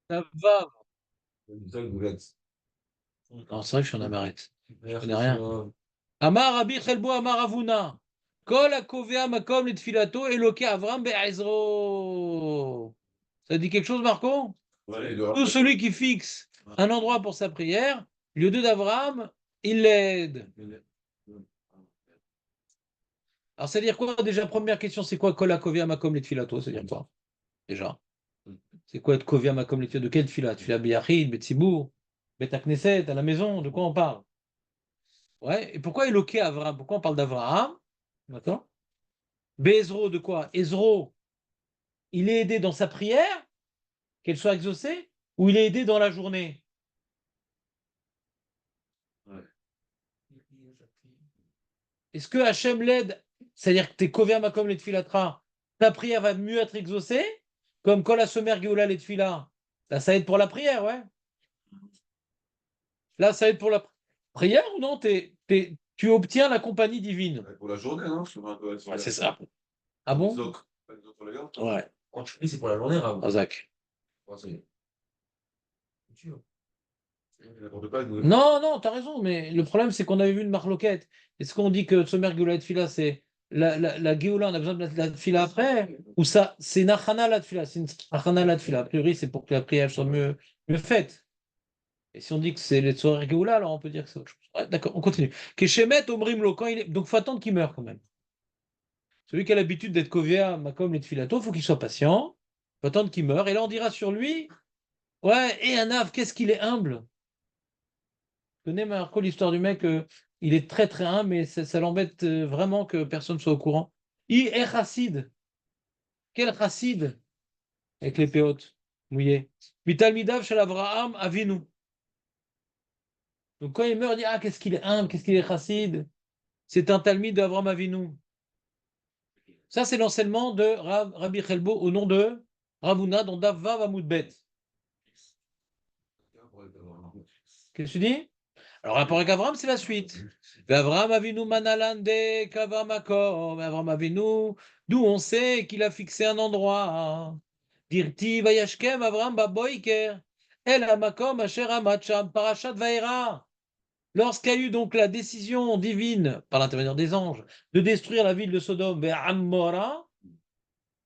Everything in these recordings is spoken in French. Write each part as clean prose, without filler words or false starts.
La vav. Non, Non, c'est vrai que je suis en Amaret. Je connais rien. Amar Rabbi Chelbo Amar Avuna. Kol hakovea makom letfilato Eloke Avram be'ezro. Ça dit quelque chose, Marco? Tout celui qui fixe un endroit pour sa prière, lieu de d'Abraham, il l'aide. Alors, c'est-à-dire quoi? Déjà, première question, c'est quoi Kol hakovea makom letfilato? C'est-à-dire quoi? Déjà. C'est quoi être kovea makom letfilato? De quelle tfila? Tfila biyachid, betzibour, bet knesset, à la maison, de quoi on parle? Ouais, et pourquoi Eloke Avram? Pourquoi on parle d'Abraham? D'accord? Bezro de quoi? Ezro, il est aidé dans sa prière, qu'elle soit exaucée, ou il est aidé dans la journée? Est-ce que Hachem l'aide? C'est-à-dire que t'es Kovia Makom les Tfilatra, ta prière va mieux être exaucée, comme Kol HaSomer Geoula les Tfila. Là, ça aide pour la prière, ouais. Là, ça aide pour la prière ou non? Tu obtiens la compagnie divine. Pour la journée, non? Ouais, c'est ça. Ah bon? Ouais. Quand tu pries, c'est pour la journée, Rav. Razak. Ouais, c'est sûr. N'importe quoi, Non, non, t'as raison, mais le problème, c'est qu'on avait vu une marloquette. Est-ce qu'on dit que Tzomer Geoula et Tfila, c'est la Géoula, on a besoin de la Tfila après? Ou ça, c'est Nachana la Tfila, c'est une Nachana la Tfila. A priori, c'est pour que la prière soit mieux faite. Et si on dit que c'est les Tzomer Geoula, alors on peut dire que c'est autre chose. Ouais, d'accord, on continue. Keshemet Omrimlo, quand il est. Donc, il faut attendre qu'il meure quand même. Celui qui a l'habitude d'être Kovea, Makom, les Tfilato, il faut qu'il soit patient. Il faut attendre qu'il meure. Et là, on dira sur lui, ouais, et un ave, qu'est-ce qu'il est humble. Je connais Marco l'histoire du mec, il est très très humble, mais ça l'embête vraiment que personne soit au courant. Il est chassid. Quel chassid? Avec les péotes mouillées. Mitalmidav shel Avraham Avinu. Donc quand il meurt, il dit, ah, qu'est-ce qu'il est humble, qu'est-ce qu'il est chassid. C'est un talmid d'Avraham Avinu. Ça, c'est l'enseignement de Rabbi Chelbo au nom de Ravuna dans Davva Vamoudbet. Qu'est-ce que tu dis? Alors, rapport avec Abraham, c'est la suite. Abraham Avinu Manalande Kavamakom. Abraham Avinu, d'où on sait qu'il a fixé un endroit. Dirti Vayashkem Abraham Baboiker. El Amakom Asher Amacham Parashat Vaera. Lorsqu'il y a eu donc la décision divine, par l'intermédiaire des anges, de détruire la ville de Sodome, Amora,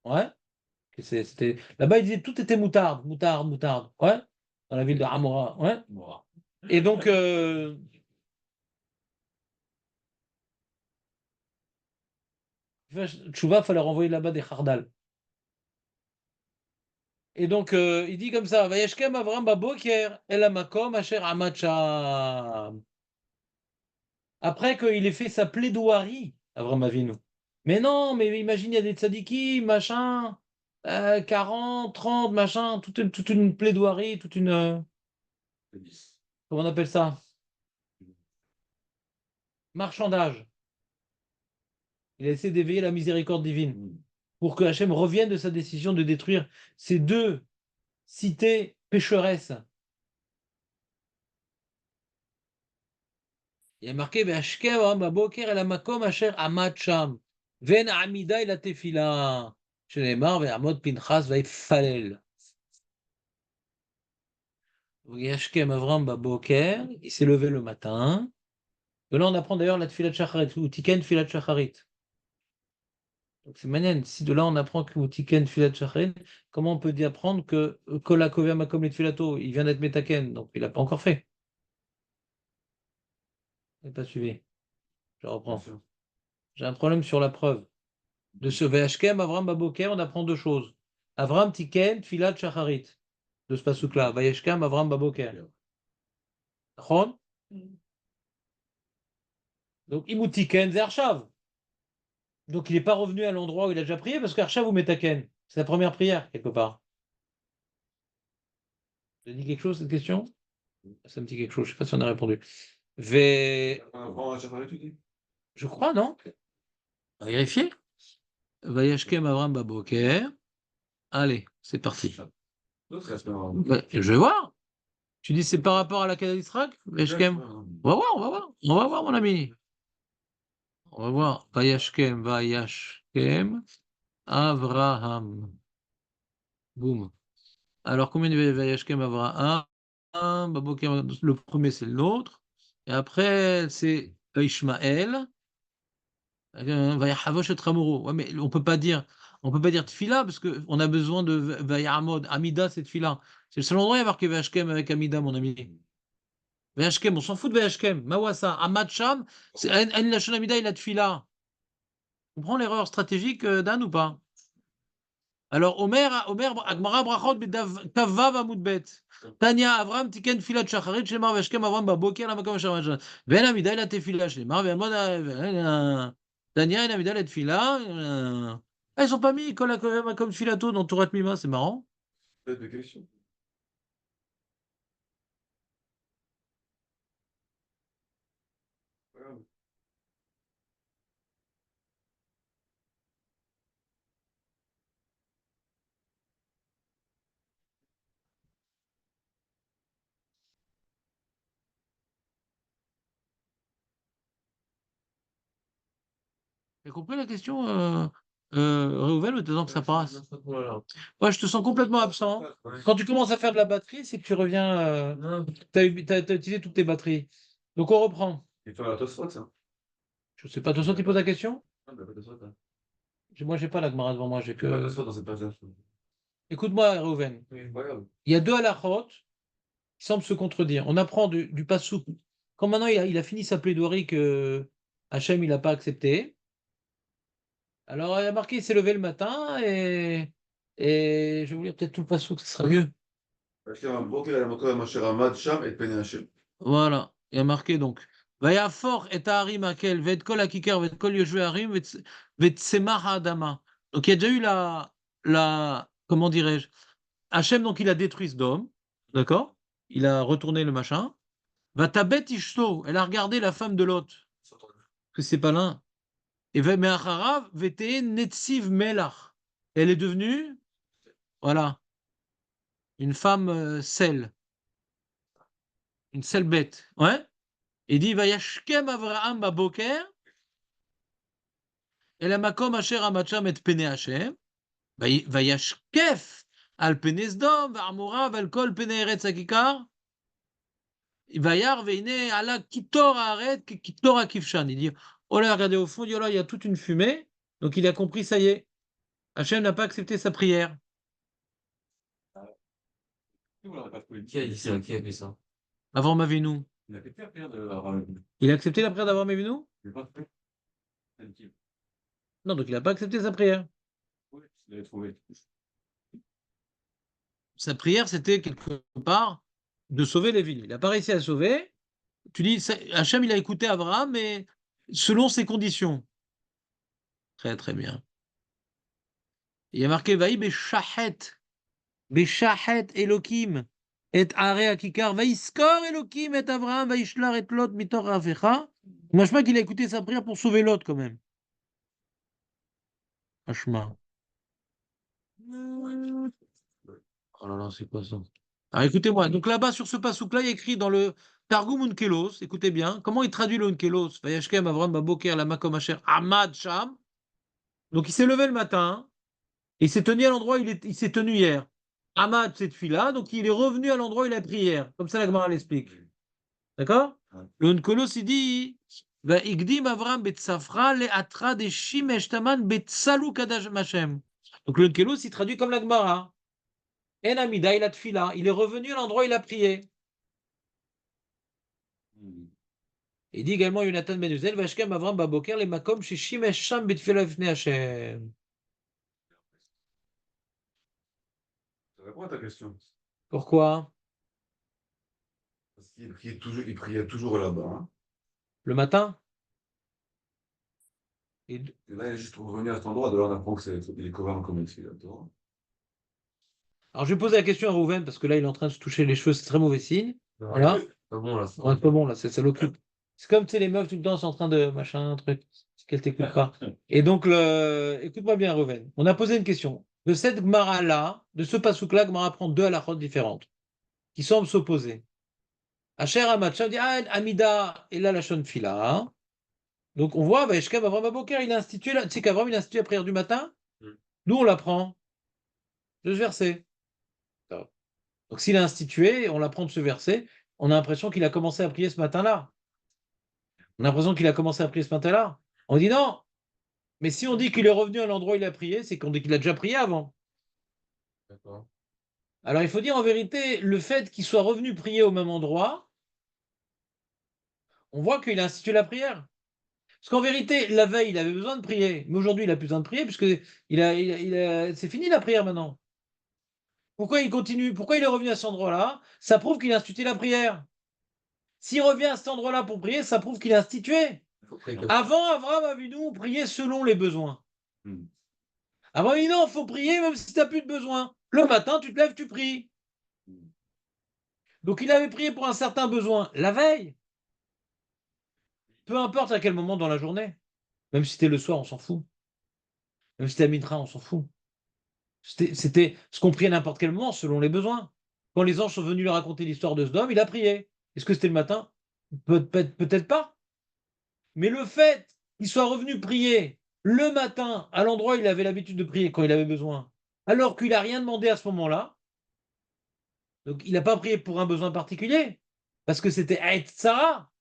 ouais, là-bas, il disait tout était moutarde, moutarde, moutarde, ouais, dans la ville de Amora, ouais. Et donc, Tchouva, il fallait renvoyer là-bas des Khardal. Et donc, il dit comme ça, Vayeshkem Avram Baboker, El Amakom Asher Amacham. Après qu'il ait fait sa plaidoirie, Avram Avinu. Mais non, mais imagine, il y a des tzadikim, machin, 40, 30, machin, toute une plaidoirie, toute une. Comment on appelle ça? Marchandage. Il a essayé d'éveiller la miséricorde divine pour que Hachem revienne de sa décision de détruire ces deux cités pécheresses. Il y a marqué Ve'ashkem baboker el hamakom asher amad sham ve'en ha'amida el hatefila שנאמר ויעמוד פנחס ויפלל. Ve'ashkem Avram baboker, il s'est levé le matin. De là, on apprend d'ailleurs la tfilat shacharit, ou tiken tfilat shacharit. Donc c'est manien. Si de là on apprend que tiken tfilat shacharit, comment on peut apprendre que kol hakovea makom le tfilato, il vient d'être metaken, donc il n'a pas encore fait. Vous n'avez pas suivi. Je reprends. J'ai un problème sur la preuve. De ce Vayashkem, Avram Baboker, on apprend deux choses. Avram Tiken, Tfilat Shacharit. De ce pasouk-là. Vayashkem, Avram Baboker. Chon. Donc, Imut Tiken, c'est Arshav. Donc, il n'est pas revenu à l'endroit où il a déjà prié parce qu'Arshav ou Metaken. C'est la première prière, quelque part. Ça dit quelque chose, cette question? Ça me dit quelque chose, je ne sais pas si on a répondu. Je crois, non? On va vérifier. Vayashkem, Avram Baboker. Allez, c'est parti. Je vais voir. Tu dis c'est par rapport à la Kadisrak? Vayashkem. On va voir, on va voir. On va voir, mon ami. On va voir. Vayashkem, Vayashkem, Avraham. Boum. Alors, combien de Vayashkem Avraham? Baboker, le premier, c'est le nôtre. Et après, c'est Ishmaël. Vayahavosh et Tramoro. Ouais, mais on peut pas dire Tfila parce qu'on a besoin de Vayahamod. Amida, c'est Tfila. C'est le seul endroit où il y a marqué Vayashkem avec Amida, mon ami. Vayashkem, on s'en fout de Vayashkem. Mawasa, Amad Sham, c'est En Lachon Amida, il a Tfila. On prend l'erreur stratégique d'Anne ou pas? Alors, Omer, Agmara Brachot, Kavav Amoudbet. Tanya, Avram, Tiken, Filat, Shacharit, Shemar, Veshkem, Avram, Baboker, la Makam, Shamachan. Ben Amida, il a Tefila, Shemar, Ben Amida, Tanya, il a Amida, la Tefila. Ils ont pas mis comme Filato dans Tourat Mima, c'est marrant. Peut-être des questions. Voilà. T'as compris la question, Réouvel, ou t'attends que ça passe? Voilà. Ouais, je te sens complètement absent. Ouais. Quand tu commences à faire de la batterie, c'est que tu reviens. Non. T'as utilisé toutes tes batteries. Donc, on reprend. Il faut la Tosfot, ça. Je sais pas, de toute façon, tu poses la question? Ah, bah, pas Tosfot, hein. Moi, j'ai pas la Gemara devant moi, j'ai Il y a pas que. Tosfot dans cette page-là. Écoute-moi, Reuven. Oui, pas grave. Il y a deux halachot qui semblent se contredire. On apprend du passouk. Quand maintenant il a fini sa plaidoirie que Hachem il n'a pas accepté. Alors il a marqué, il s'est levé le matin et je vais vous lire peut-être tout le passouk, ce sera mieux. Voilà, il a marqué donc. Vayafor et Harim Akel, vet kol akikar, vet kol yoshve harim, vet tsemach adama. Donc il y a déjà eu comment dirais-je, Hachem donc il a détruit Sodome, d'accord? Il a retourné le machin. Va tabet ishto, elle a regardé la femme de Lot, que c'est pas l'un. Et me'acharav vete netziv melach. Elle est devenue, voilà, une femme une selle bête. Ouais. Il dit, vayashkem Avraham baboker, el hamakom asher amacham et pene Hashem, vayashkef al pene Sdom, va'amorav al kol pene eretz hakikar, vayar veine ala kitor haaret kitor hakifshan. Il dit, oh là, regardez au fond, il dit, oh là, il y a toute une fumée. Donc il a compris, ça y est, Hachem n'a pas accepté sa prière. Qui a dit ça? Qui a fait ça? Avant Mavinu. Il a fait faire pire de Rav. Il a accepté la prière d'Avraham Avinu? Il n'a pas fait. C'est le type. Non, donc il n'a pas accepté sa prière. Oui, il l'avait trouvé. Sa prière, c'était quelque part de sauver les villes. Il n'a pas réussi à sauver. Tu dis, Hachem, il a écouté Abraham, mais selon ses conditions. Très, très bien. Il y a marqué, Vaï Beshahet Elohim, et Are Akikar, Vaïskor Elohim, et Abraham, Vaïshlar, et Lot, Mitor Afecha. Moi, je crois qu'il a écouté sa prière pour sauver Lot, quand même. Franchement. Oh là là, c'est quoi ça? Alors écoutez-moi, donc là-bas sur ce passouk-là, il y a écrit dans le Targum Onkelos, écoutez bien, comment il traduit le Onkelos? Vayashkem Avram Baboker la Makom Asher Ahmad Sham. Donc il s'est levé le matin, et il s'est tenu à l'endroit où il s'est tenu hier. Ahmad, cette fille-là, donc il est revenu à l'endroit où il a pris hier. Comme ça la Gemara l'explique. D'accord? Ouais. Le Onkelos, il dit Igdim Avram Betsafra le Atra de Shimesh Taman Betsalu Kadash Mashem. Donc le Onkelos, il traduit comme la Gemara. En Amida, il a tfila. Il est revenu à l'endroit où il a prié. Il dit également Yonatan ben Uzel, Vashkem Avram Baboker, les Makom, chez Shimesh Sham Betfila Vifne Hashem. Ça répond à ta question. Pourquoi? Parce il priait toujours là-bas, hein. Le matin? Et Et là, il est juste revenu à cet endroit, de là, on apprend il est couvert comme une fille là-dedans. Alors je vais poser la question à Rouven, parce que là il est en train de se toucher les cheveux, c'est très mauvais signe. Voilà. Pas bon, là. Ouais, c'est pas bon là, ça l'occupe. C'est comme tu sais, les meufs tout le temps sont en train de machin, truc, c'est qu'elles t'écoutent pas. Et donc, écoute-moi bien, Rouven. On a posé une question. De cette Gemara-là, de ce pasouk-là, Gemara prend deux halachot différentes, qui semblent s'opposer. Asher Amatcha dit ah, Amida et là la Fila. Donc on voit, Vaishkem Avram Aboker, il a institué, tu sais qu'Avram il a institué la prière du matin. D'où on l'apprend? De ce verset. Donc s'il a institué, on l'apprend de ce verset, on a l'impression qu'il a commencé à prier ce matin-là. On a l'impression qu'il a commencé à prier ce matin-là. On dit non, mais si on dit qu'il est revenu à l'endroit où il a prié, c'est qu'on dit qu'il a déjà prié avant. D'accord. Alors il faut dire en vérité, le fait qu'il soit revenu prier au même endroit, on voit qu'il a institué la prière. Parce qu'en vérité, la veille, il avait besoin de prier, mais aujourd'hui, il a plus besoin de prier, puisque c'est fini la prière maintenant. Pourquoi il continue? Pourquoi il est revenu à cet endroit-là? Ça prouve qu'il a institué la prière. S'il revient à cet endroit-là pour prier, ça prouve qu'il a institué. Il faut prier comme- Avant, Abraham Avinu priait selon les besoins. Hmm. Avant, il dit non, il faut prier même si tu n'as plus de besoin. Le matin, tu te lèves, tu pries. Donc il avait prié pour un certain besoin la veille. Peu importe à quel moment dans la journée. Même si c'était le soir, on s'en fout. Même si c'était à Mitra, on s'en fout. C'était ce qu'on priait à n'importe quel moment, selon les besoins. Quand les anges sont venus lui raconter l'histoire de Sodome, il a prié. Est-ce que c'était le matin? Peut-être pas. Mais le fait qu'il soit revenu prier le matin à l'endroit où il avait l'habitude de prier quand il avait besoin, alors qu'il n'a rien demandé à ce moment-là, donc il n'a pas prié pour un besoin particulier, parce que c'était Et Sarah,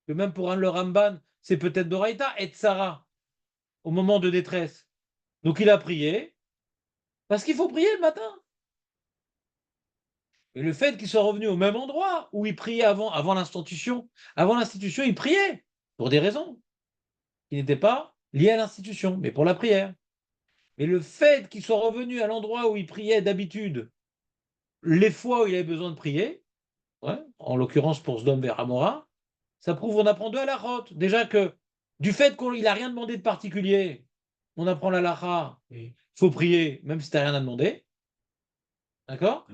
que même pour un le Ramban, c'est peut-être Doraïta, Et Sarah, au moment de détresse. Donc il a prié, parce qu'il faut prier le matin. Et le fait qu'il soit revenu au même endroit où il priait avant l'institution, il priait pour des raisons qui n'étaient pas liées à l'institution, mais pour la prière. Mais le fait qu'il soit revenu à l'endroit où il priait d'habitude, les fois où il avait besoin de prier, ouais, en l'occurrence pour Sdom vers Amora, ça prouve qu'on apprend deux halakhot. Déjà que du fait qu'il n'a rien demandé de particulier, on apprend la halakha, il faut prier même si tu n'as rien à demander. D'accord?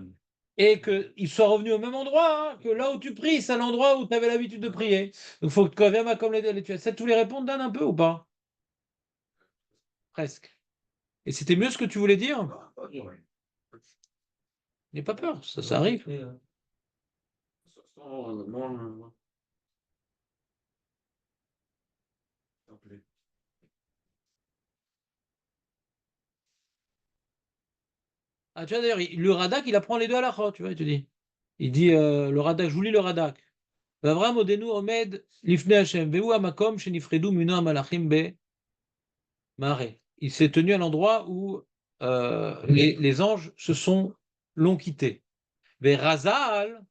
Et qu'il soit revenu au même endroit, hein, que là où tu pries, c'est l'endroit où tu avais l'habitude de prier. Donc il faut que tu viennes comme tu essaies de tous les répondre, Dan, un peu ou pas? Presque. Et c'était mieux ce que tu voulais dire? N'aie pas peur, ça arrive. Ah, tu vois, d'ailleurs, le Radak, il apprend les deux à la tu vois, il te dit. Il dit, le Radak, je vous lis le Radak. Avram Odenu Omed Lifne Hashem, Vehu Amakom Shenifredu Mino Amalachim Be Mare. Il s'est tenu à l'endroit où les anges l'ont quitté. Mais Razal,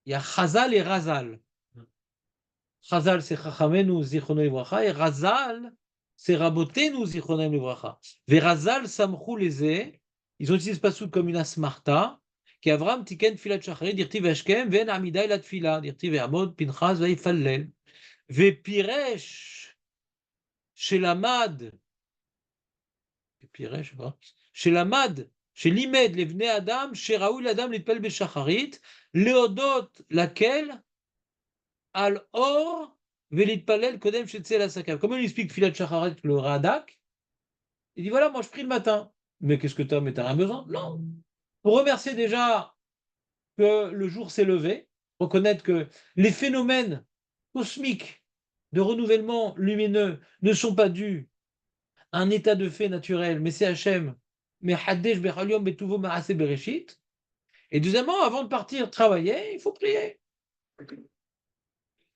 il y a Chazal et Razal. Chazal, c'est Chachamenu Zichrono Livracha, et Razal, c'est Rabotenu Zichrono Livracha. Ve Razal Samchou Leze, ils ont utilisé ce passage comme une asmarta, qui Avram Tiken Filat Shacharit, dirti Veshkem, Ven Amida la Tfila, dirti Ve'amod, Pinchas, Ve'ifallel. Ve Piresh, Shelamad, Piresh, je sais pas, Shelamad, Shelimed, Levne Adam, Sheraoul Adam, Litpel Beshacharit, Leodot, laquelle Al Or, Velit Palel, Kodem Shetzel Asakav. Comment il explique Filat Shacharet, le Radak? Il dit voilà, moi je prie le matin. Mais qu'est-ce que tu as? Mais tu rien besoin? Non. Pour remercier déjà que le jour s'est levé, reconnaître que les phénomènes cosmiques de renouvellement lumineux ne sont pas dus à un état de fait naturel, mais c'est Hachem. Mais Haddesh Bechaliom Betuvo Maase Bereshit. Et deuxièmement, avant de partir travailler, il faut prier.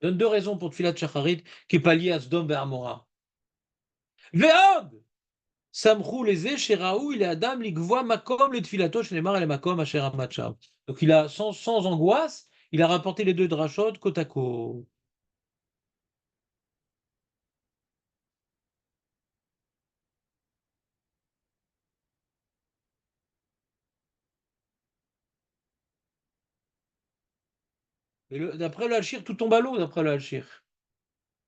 Donne deux raisons pour Tfilat Shacharit qui est pas lié à Sdom et Amora. Ve'od Samchou leze sheraou il est Adam ligvoa makom le tfilato shenemar le makom asher amachav. Donc il a sans angoisse, il a rapporté les deux drachot côte à côte. D'après le Hachir, tout tombe à l'eau d'après le Hachir.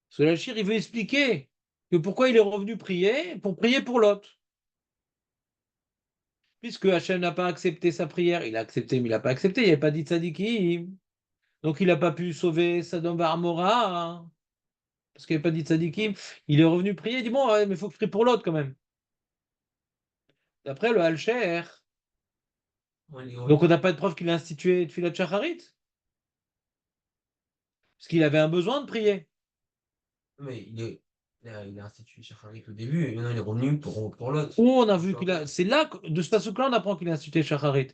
Parce que le Hachir, il veut expliquer que pourquoi il est revenu prier, pour prier pour l'autre. Puisque Hachem n'a pas accepté sa prière, il a accepté, mais il n'a pas accepté, il n'y avait pas dit tzadikim. Donc il n'a pas pu sauver Sodome et Amora, hein, parce qu'il n'y avait pas dit tzadikim. Il est revenu prier, il dit bon, ouais, mais il faut que je prie pour l'autre quand même. D'après le Halcher, donc on n'a pas de preuve qu'il a institué Tfilat Shacharit, parce qu'il avait un besoin de prier. Mais il a institué Shacharit au début, et maintenant il est revenu pour l'autre. Où on a vu qu'il a. C'est là, de ce passage-là, on apprend qu'il a institué Shacharit.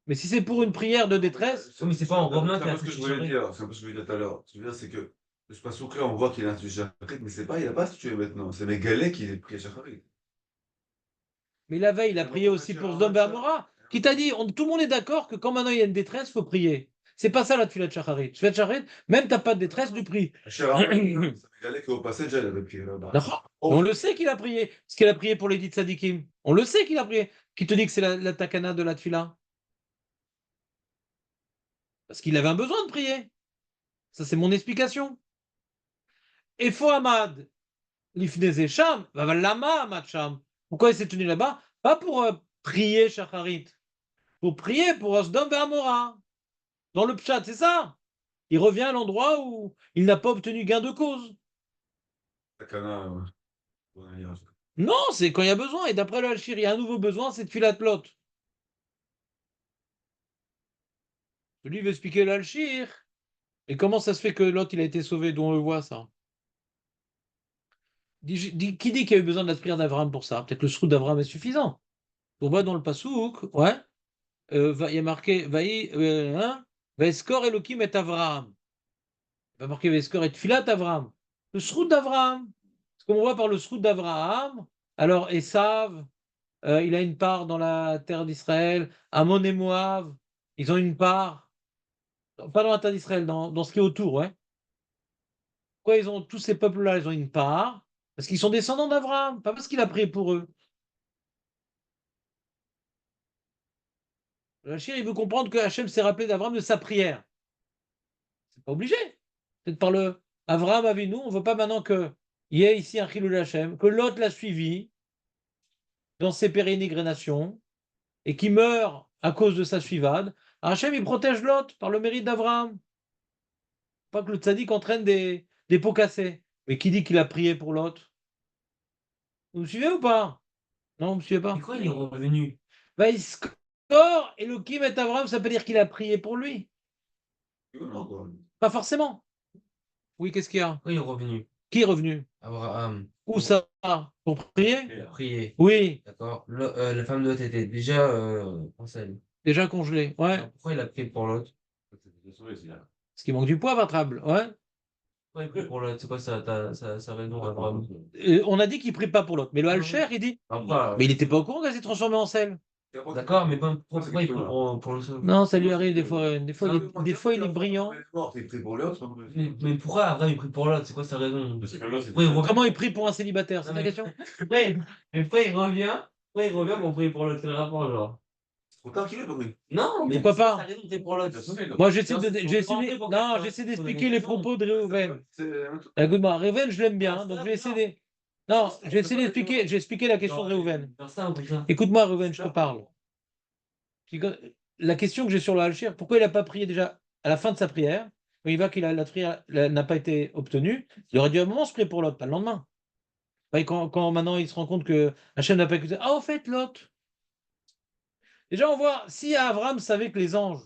Mais si c'est pour une prière de détresse, Oui, mais c'est pas en revenant C'est qu'il un a peu ce que je institué voulais Shachrit. dire. C'est un peu ce que je voulais dire tout à l'heure. Ce que je veux dire, c'est que le Passouk là, on voit qu'il a institué Shacharit, mais c'est pas, il a pas institué maintenant. C'est Megalé qui est pris à Shacharit. mais la veille, il a On va prié pas aussi mettre pour un Sdom et match. Amora, qui t'a dit, tout le monde est d'accord que quand maintenant il y a une détresse, il faut prier. C'est pas ça la tefila de Shacharit. Tefila de Shacharit, même t'as pas de détresse, tu pries. Cher Arnaud, c'est Megalé qu'au passage, elle avait pris là-bas. D'accord. Mais Oh, on le sait qu'il a prié. Ce qu'il a prié pour les dits tzadikim. On le sait qu'il a prié. Qui te dit que c'est la takana de la tefila? Parce qu'il avait un besoin de prier. Ça, c'est mon explication. Et faut Ahmad, l'ifneze sham, lama Ahmad sham. Pourquoi il s'est tenu là-bas? Pas pour prier Shacharit. Pour prier pour Osdom et Amora. Dans le pshat, c'est ça. Il revient à l'endroit où il n'a pas obtenu gain de cause. Takana, ouais, Non, c'est quand il y a besoin. Et d'après le Hachir, il y a un nouveau besoin, c'est de filat plot. Lui veut expliquer le Hachir. Et comment ça se fait que l'autre, il a été sauvé, d'où on le voit ça? Qui dit qu'il y a eu besoin de la prière d'Abraham pour ça? Peut-être le sroud d'Abraham est suffisant. On voit dans le Passouk, ouais, il y a marqué, Vaeskor Elohim et Avraham. Il va marquer Vaeskor et Tfilat Avraham. Le sroud d'Avraham. Ce qu'on voit par le sroud d'Avraham, alors Esav, il a une part dans la terre d'Israël, Ammon et Moab, ils ont une part, pas dans la terre d'Israël, dans ce qui est autour, ouais. Pourquoi ils ont tous ces peuples-là, ils ont une part? Parce qu'ils sont descendants d'Abraham, pas parce qu'il a prié pour eux. Le Hachir, il veut comprendre que Hachem s'est rappelé d'Abraham de sa prière. C'est pas obligé. Peut-être par le Abraham Avinu, on ne veut pas maintenant qu'il y ait ici un Chilul Hachem, que l'autre l'a suivi dans ses pérégrinations et qui meurt à cause de sa suivade. Hachem, il protège l'autre par le mérite d'Abraham. Pas que le tzaddik entraîne des pots cassés. Mais qui dit qu'il a prié pour l'autre? Vous me suivez ou pas? Non, vous me suivez Et pas? quoi, il est revenu? Bah, il score et le Kim est Abraham, ça peut dire qu'il a prié pour lui. non, quoi. Pas forcément. Oui, qu'est-ce qu'il y a? Pourquoi il est revenu? Qui est revenu? Abraham. Où ça? Pour prier? Il a prié. Oui, D'accord. La femme de Lot était déjà enceinte. déjà congelé. Ouais. Alors, pourquoi il a prié pour l'autre? Parce qu'il manque du poivre à table. Ouais. Pourquoi il prie pour l'autre? C'est quoi sa raison, Abraham? On a dit qu'il prie pas pour l'autre. Mais le Alcher, il dit. Après, Mais il n'était pas au courant qu'elle s'est transformée en sel. d'accord, mais pourquoi il prie pour le seul? Non, ça lui arrive des fois. Des fois, il est brillant. Il prie pour l'autre. Mais pourquoi Abraham il prie pour l'autre? C'est quoi sa raison? Pourquoi il revient? Comment il prie pour un célibataire? C'est Non, ta mais- question? Après, il revient. Après, il revient pour prier pour l'autre. C'est le rapport, genre. Trop tard qu'il est, Patrick. Non, mais Pourquoi c'est quoi pas? sa raison de prier pour l'autre? Moi, j'essaie Non, de, c'est- j'ai on peut essayé, rentrer pour non, quatre- j'essaie pour la d'expliquer les question. propos de Réhouven. C'est Écoute-moi, Réhouven, je l'aime bien, donc je vais essayer de... Non, Ça, j'ai on essayé peut pas d'expliquer, dire- j'ai expliqué la question de Genre, Réhouven. faire ça, on peut ça. Écoute-moi, Réhouven, je te parle. La question que j'ai sur le Halchir, pourquoi il n'a pas prié déjà à la fin de sa prière, quand il voit que la prière n'a pas été obtenue, il aurait dû à un moment se prier pour l'autre, pas le lendemain. Pas quand maintenant il se rend compte que Hachem n'a pas écouté. Ah, au fait, l'autre. Déjà, on voit, si Abraham savait que les anges,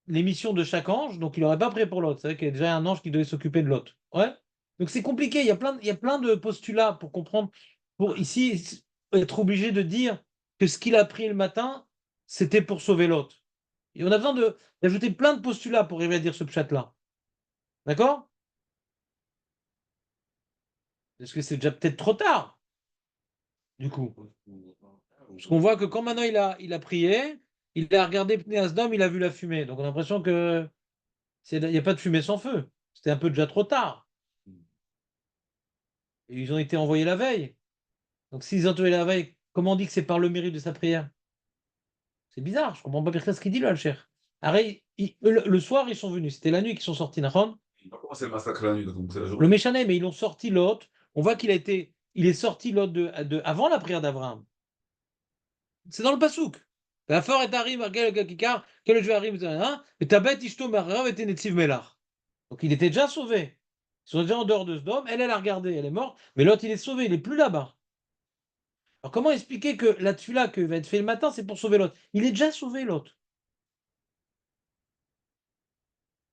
les missions de chaque ange, donc il n'aurait pas prié pour l'autre. C'est vrai qu'il y a déjà un ange qui devait s'occuper de l'autre. Ouais. Donc c'est compliqué, il y a plein de postulats pour comprendre, pour ici être obligé de dire que ce qu'il a pris le matin, c'était pour sauver l'autre. Et on a besoin d'ajouter plein de postulats pour arriver à dire ce pchat-là. D'accord? Parce que c'est déjà peut-être trop tard, du coup. Parce qu'on voit que quand maintenant il a prié, il a regardé Pnéas d'homme, il a vu la fumée. Donc on a l'impression que il n'y a pas de fumée sans feu. C'était un peu déjà trop tard. Et ils ont été envoyés la veille. Donc s'ils ont été envoyés la veille, comment on dit que c'est par le mérite de sa prière? C'est bizarre, je comprends pas bien ce qu'il dit là, le cher. Arrête, le soir, ils sont venus. C'était la nuit qu'ils sont sortis, Nahon. Comment c'est le massacre la nuit, donc c'est la Le journée. Méchané, mais ils l'ont sorti l'autre. On voit il est sorti l'autre avant la prière d'Abraham. C'est dans le Passouk. La fort est arrive, quel jeu arrive, et ta bête ishto marav était netziv melach. Donc il était déjà sauvé. Ils sont déjà en dehors de ce dôme. Elle a regardé, elle est morte. Mais l'autre, il est sauvé, il est plus là-bas. Alors comment expliquer que la tefila que va être fait le matin, c'est pour sauver l'autre? Il est déjà sauvé, l'autre.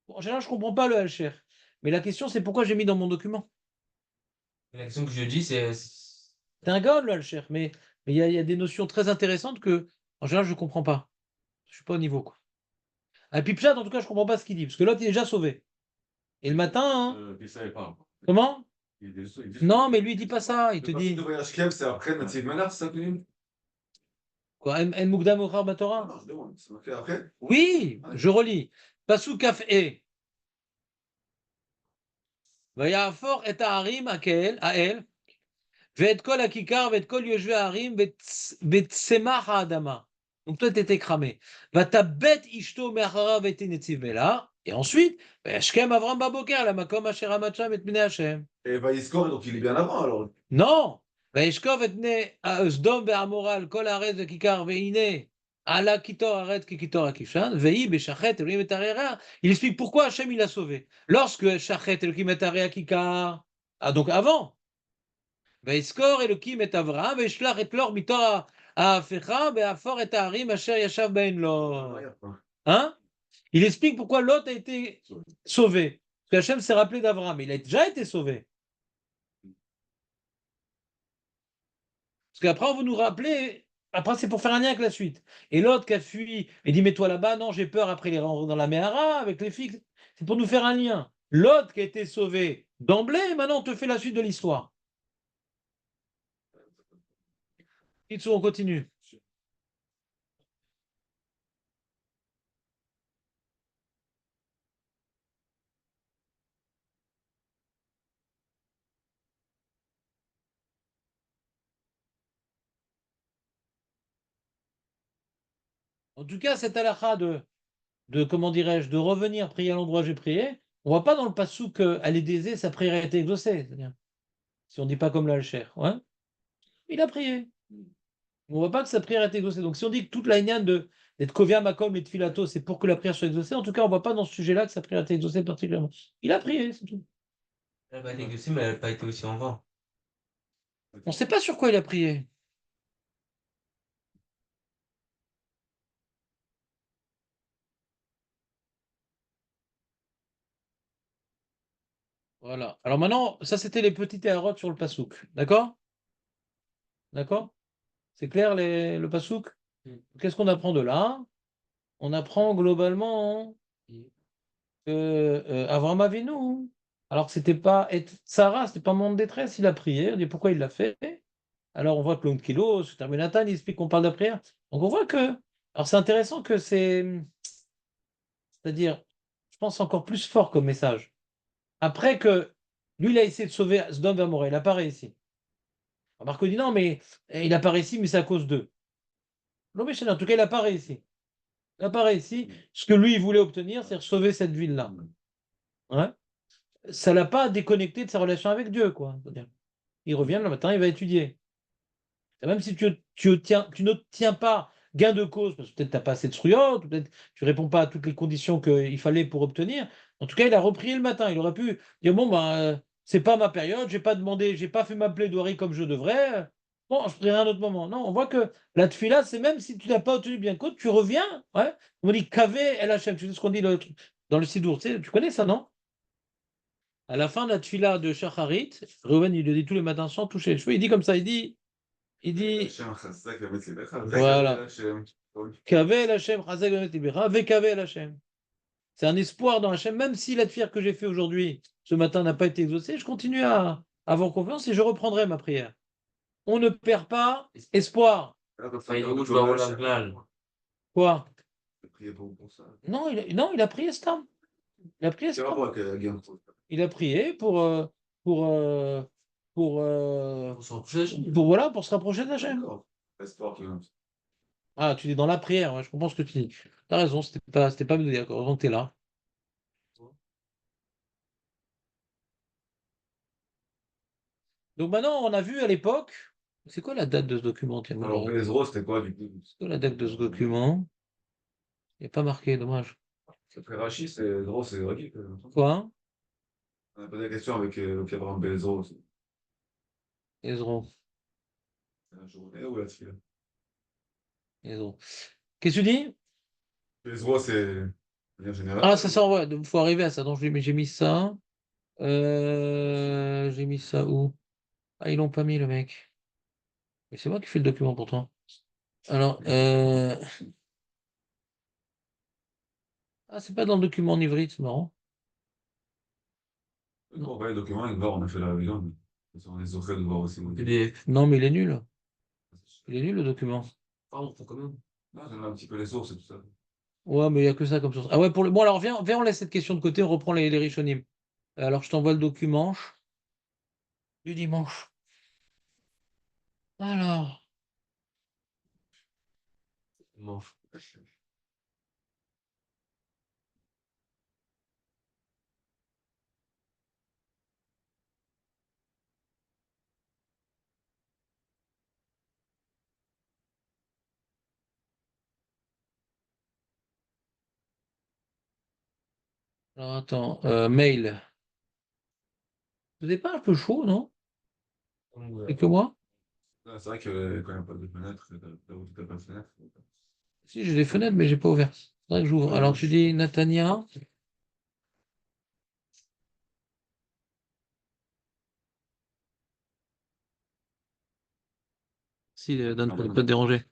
Bon, en général, je ne comprends pas le Halcher. Mais la question, c'est pourquoi j'ai mis dans mon document. La question que je dis, c'est. C'est un gars, le Halcher. Mais il y a des notions très intéressantes que, en général, je ne comprends pas. Je suis pas au niveau, quoi. Et puis Pshat, en tout cas, je comprends pas ce qu'il dit, parce que l'autre, il est déjà sauvé. Et le matin, hein, Il savait pas. comment? Il dit Non, mais lui, il dit pas ça. Il te le passage dit de voyage Kev, c'est après Nativ Menar, c'est ça que tu dis? quoi? En Mukdam Ochar Ah Batorah? non, je demande, c'est marqué après? Oui, Ah, je relis. Pasuk Kaf E. ויעפוך את הערים האל, ואת כל הכיכר ואת כל יושבי הערים וצמח האדמה. Donc toi, tu étais cramé. ותבט אשתו מאחריו את נציב מלה, et ensuite, וישכם אברהם בבוקר למקום אשר עמד שם את בני השם. Et Vaïskor, donc il est bien avant alors. Non, וישכב את בני סדום ועמורה על כל הארץ וכיכר, והנה עלה קיטור הארץ כקיטור הכבשן, ויהי בשחט אלוהים את הרע. Il explique pourquoi Hachem il a sauvé. Lorsque שחט אלוקים את הרע כיכר, donc avant, ויזכור אלוקים את אברהם, וישלח את לוח מתור ההפכה, ויהפוך את הערים אשר ישב בהן לו. Hein? Il explique pourquoi Lot a été sauvé. Parce qu'Hachem s'est rappelé d'Abraham. Il a déjà été sauvé. Parce qu'après, on va nous rappeler. Après, c'est pour faire un lien avec la suite. Et l'autre qui a fui, il dit mets-toi là-bas. Non, j'ai peur après les rentrer dans la Méhara avec les filles. C'est pour nous faire un lien. L'autre qui a été sauvé d'emblée, maintenant on te fait la suite de l'histoire. Itsu, on continue. En tout cas, cette halakha de comment dirais-je, de revenir prier à l'endroit où j'ai prié, on voit pas dans le passou qu'elle est aisée, sa prière a été exaucée. C'est-à-dire, si on dit pas comme là le cher, ouais, il a prié. On voit pas que sa prière a été exaucée. Donc si on dit que toute la lignane d'être Kovia Makom et de Filato, c'est pour que la prière soit exaucée, en tout cas, on voit pas dans ce sujet-là que sa prière a été exaucée particulièrement. Il a prié, c'est tout. Elle n'a pas été exaucée, mais elle n'a pas été aussi en vain. On ne sait pas sur quoi il a prié. Voilà. Alors maintenant, ça c'était les petites éharotes sur le pasouk. D'accord? D'accord? C'est clair le pasouk? Qu'est-ce qu'on apprend de là? On apprend globalement que Avram Avinu, alors que c'était pas être Sarah, c'était pas un moment de détresse, il a prié. On dit pourquoi il l'a fait. Alors on voit que l'oncle Kilo, se termine Nathan, il explique qu'on parle de la prière. Donc on voit que, alors c'est intéressant que c'est-à-dire, je pense encore plus fort comme message. Après que lui, il a essayé de sauver Sdom et Amoré, il n'a pas réussi. Marco dit non, mais il n'a pas réussi, mais c'est à cause d'eux. Non, mais en tout cas, il n'a pas réussi. Il n'a pas réussi. Ce que lui, il voulait obtenir, c'est sauver cette ville-là. Ouais. Ça l'a pas déconnecté de sa relation avec Dieu, quoi. C'est-à-dire, il revient le matin, il va étudier. Et même si tu n'obtiens pas gain de cause, parce que peut-être tu n'as pas assez de srouillotte, peut-être tu ne réponds pas à toutes les conditions qu'il fallait pour obtenir. En tout cas, il a repris le matin. Il aurait pu dire bon, ben, c'est pas ma période, j'ai pas demandé, j'ai pas fait ma plaidoirie comme je devrais. Bon, je ferai un autre moment. Non, on voit que la tefila, c'est même si tu n'as pas obtenu bien de cause, tu reviens. Ouais. On dit kavé LHM. Tu sais ce qu'on dit dans le Sidour. Tu connais ça, non? À la fin de la tefila de Shacharit, Reuven, il le dit tous les matins sans toucher les cheveux. Il dit comme ça, il dit, voilà. Kavé Hachem, Chazak Bemet Libecha, avec Kavé Hachem. C'est un espoir dans Hachem, même si la tefila que j'ai fait aujourd'hui, ce matin, n'a pas été exaucée, je continue à avoir confiance et je reprendrai ma prière. On ne perd pas espoir. Quoi? Non, il a prié Stam. Il a prié Stam. Il a prié pour, pour, voilà, pour se rapprocher d'Hachem. Ah, tu dis dans la prière, ouais, je comprends ce que tu dis. T'as raison, c'était pas me dire, heureusement que t'es là. Donc maintenant, on a vu à l'époque, c'est quoi la date de ce document? Tiens, Alors, Bezros, c'était quoi du coup? c'est quoi la date de ce document? Il n'est pas marqué, dommage. C'est très Rachid, c'est Bezros, c'est Rachid. Quoi? On a posé la question avec Abraham Bezros. Ezro. La journée ou la tefila? Ezro. Qu'est-ce que tu dis? Bezros, c'est bien général. Ah, ça s'envoie, il faut arriver à ça. Donc, j'ai mis ça. J'ai mis ça où? Ah, ils l'ont pas mis, le mec. Mais c'est moi qui fais le document pourtant. Alors, Ah, c'est pas dans le document en ivrite, c'est marrant. On va les documents, et voir, on a fait la révision. Mais on est obligé de voir aussi. PDF. Non, mais il est nul. Il est nul le document. Pardon, faut quand même. Non, j'aime un petit peu les sources et tout ça. Ouais, mais il n'y a que ça comme source. Ah ouais, pour le... Bon, alors viens, on laisse cette question de côté, on reprend les Rishonim. Alors, je t'envoie le document du dimanche. Alors, Bon. attends, mail. Vous n'êtes pas un peu chaud, non? Donc, Et que moi? C'est vrai que quand il n'y a pas de fenêtre, t'as pas de fenêtre. Si, j'ai des fenêtres, mais j'ai pas ouvert. C'est vrai que j'ouvre. Alors, tu dis Natania. Si, Dan, pour ne pas te déranger.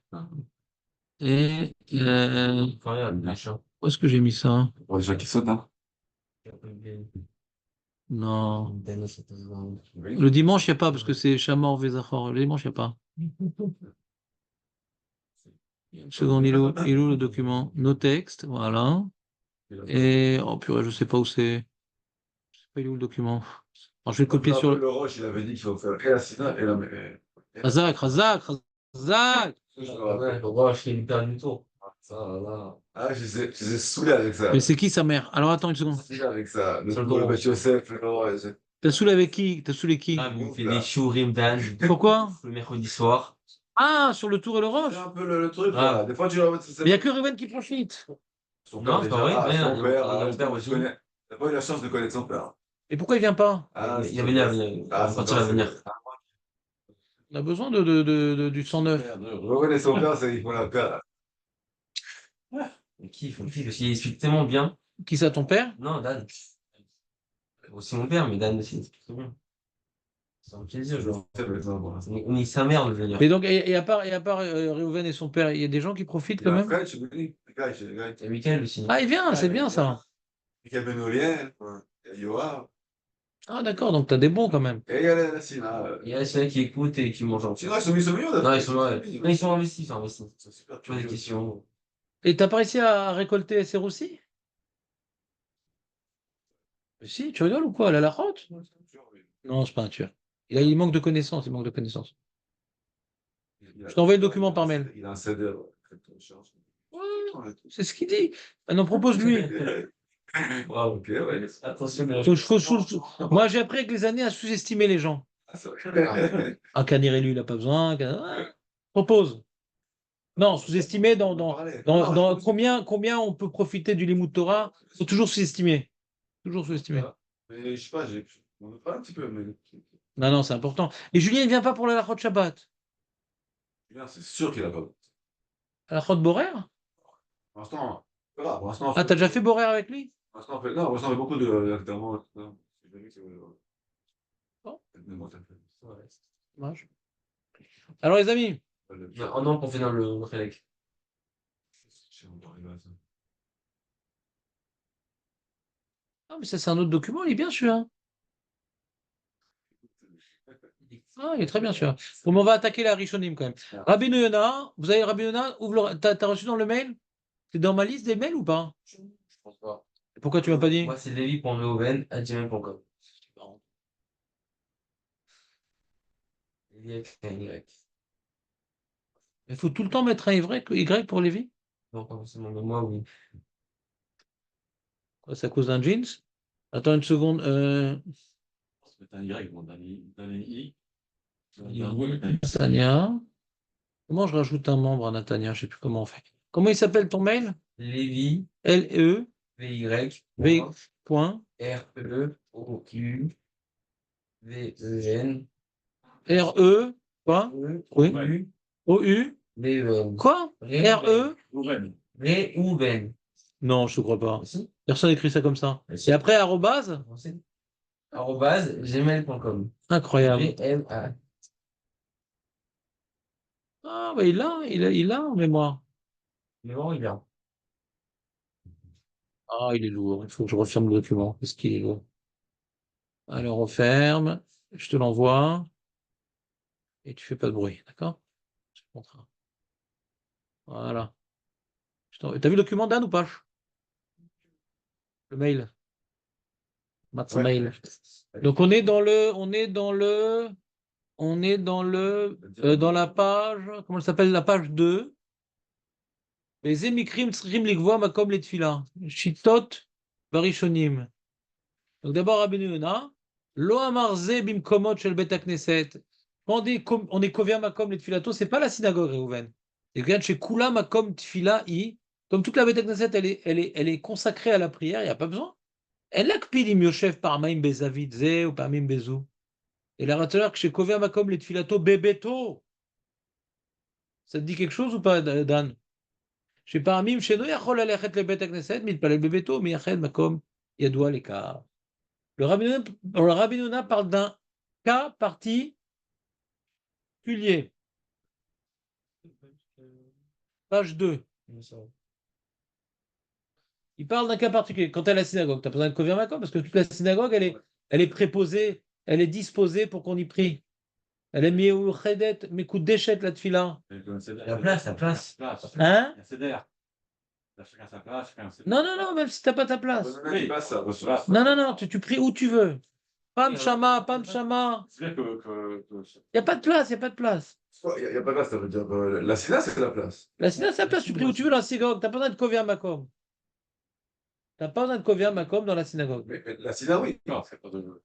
Et incroyable, machin. où est-ce que j'ai mis ça? Ouais, déjà qui saute, hein. Non. Oui. Le dimanche, il n'y a pas, parce que c'est Shamor Vezachor. Le dimanche, il n'y a pas. Une seconde, il est où le document? Nos textes, voilà. Et, oh purée, je sais pas où c'est. Je sais pas, il est où le document? Alors, je vais le copier sur le. Le Roche, il avait dit qu'il faut faire et la Sina et la. Razak, Razak, Razak! Ouais, faut voir, je fais une paire du tour. Ça, là. Ah, je les ai saoulés avec ça. Mais c'est qui sa mère? Alors, attends une seconde. Saoulés avec ça. Sur le Le dos. Beth Yosef, le Roche. T'as saoulé avec qui? T'as saoulé qui? Ah, mais il me fait des shurim Dan. Pourquoi? Le mercredi soir. Ah, sur le Tour et le Roche? C'est un peu le truc, Ah. là. Des fois, tu leur mets Mais il n'y a que Ruben qui profite. son Non, père, c'est pas déjà. vrai. Ah, Ouais, son père, mon père tu aussi. connais. T'as pas eu la chance de connaître son père. Et pourquoi il vient pas? Ah, Il va venir, il va partir à venir. On a besoin du 109. Revenez son père, c'est il faut la faire. On kiffe, parce qu'il explique tellement bien. Qui ça, ton père? Non, Dan. Aussi mon père, mais Dan aussi, il explique très bien. C'est un plaisir, genre. On est sa mère de venir. Mais donc, et à part Reuven et son père, il y a des gens qui profitent Il y quand a un même? frère, je me dis, les gars, les gars. Et Michael aussi. Ah, il vient, c'est bien ça. Il y a Benolien, il y a Yoav, Ah, d'accord, donc t'as des bons quand même. et il y a la Sina. Il y a ceux qui écoutent et qui mangent en Sinon, ils sont mignons, Non, ils sont, ouais. Non, ils sont investis, ils sont investis. Ils sont super Tu vois des curieux. questions. Et t'as pas réussi à récolter ses roussis? Mais si, tu rigoles ou quoi? La lachotte? Non, c'est pas un tueur. Il manque de connaissances, il manque de connaissances. Je t'envoie le document par mail. Il a un CD. Ouais, c'est ce qu'il dit. Maintenant, propose-lui. Wow. Ok, ouais. Attention, Moi, j'ai appris avec les années à sous-estimer les gens. Ah, c'est vrai. Un Caniré, lui, il n'a pas besoin. Propose. Non, sous-estimer dans combien on peut profiter du Limud Torah. Il faut toujours sous-estimer. Toujours sous-estimer. Mais je sais pas, on en parle un petit peu, mais Non, non, c'est important. Et Julien, il ne vient pas pour la Lachot Shabbat. Julien, c'est sûr qu'il a pas. La Lachot Borer? Pour l'instant, c'est pas grave. Pour l'instant, Ah, t'as déjà fait Borer avec lui? pour l'instant, non, pour l'instant, on fait beaucoup de d'acteurs. J'ai vu que Bon, mais bon, t'as fait. dommage. Alors, les amis, Oh non, qu'on fait dans le Rélec. On va arriver à ça. ah, mais ça, c'est un autre document, il est bien celui-là. Ah, il est très bien celui-là. Bon, mais on va attaquer la Rishonim quand même. Rabbi Yonah, vous avez Rabbi Yonah, t'as reçu dans le mail? C'est dans ma liste des mails ou pas? Je pense pas. Pourquoi tu m'as pas dit? Moi, c'est levi.meoven@gmail.com. Levi avec un Y. Il faut tout le temps mettre un Y pour Lévi? Non, pas forcément, mais moi, oui. Quoi, c'est à cause d'un jeans? Attends une seconde. C'est un Y, bon, d'un I. Natania. Comment je rajoute un membre à Natania? Je sais plus comment on fait. Comment il s'appelle ton mail? Levi, L-E-V. V-Y, Point. R-E-O-U-V-E-N, R-E. Quoi? Oui. U, O-U. V-E-N. Quoi? R-E? Reuven. Non, je ne crois pas. Si. Personne n'écrit ça comme ça. Et après, arrobase? @gmail.com. Incroyable. G-M-A. Ah, bah il a en mémoire. Mais bon, il est là. Ah, il est lourd. Il faut que je referme le document. Parce qu'il est lourd. Alors, on ferme. Je te l'envoie. Et tu fais pas de bruit. D'accord? Je te montre. Voilà. T'as vu le document d'Anne ou pas? Le mail. Matz Ouais. mail. Donc, dans la page, comment elle s'appelle? La page 2. Les émikrim tsrikim likvoa makom letfila. Shitot barishonim. Donc d'abord, Rabbeinu Yonah, lo amarze bimkomot shel bet hakneset. Quand on est kovia makom letfilato, c'est pas la synagogue, Reuven. Et regarde, chez kula makom tfila i, comme toute la bet hakneset, elle est consacrée à la prière, il n'y a pas besoin. Elle akpid im yoshev parmaim bezavid ze ou parmaim bezou. Et la ratoneur que chez kovia makom letfilato bebeto. Ça te dit quelque chose ou pas, Dan? שפעמים שאינו יכול ללכת לבית הכנסת, מתפלל בביתו, מייחד מקום ידוע לכך. Le Rabbi Nona parle d'un cas particulier. Page 2. Il parle d'un cas particulier. Quand tu es à la synagogue, tu as besoin de Kovir Makom parce que toute la synagogue, elle est préposée, elle est disposée pour qu'on y prie. Elle est miouchedet, mekudeshet la tfila. La place. Hein? Chacun sa place, chacun ses Non, non, non, même si tu n'as pas ta place. Oui, pas ça. Non, non, non, tu pries où tu veux. Pam Shama, Pam Shama. C'est vrai que Il n'y a pas de place, il n'y a pas de place. Il n'y a pas de place, ça veut dire. La Sina, c'est la place. La synagogue, c'est la place, tu pries où tu veux dans la synagogue. Tu n'as pas besoin de Kovir Makom. Tu n'as pas besoin de Kovir Makom dans la synagogue. Mais la Sina, oui. non, c'est pas de.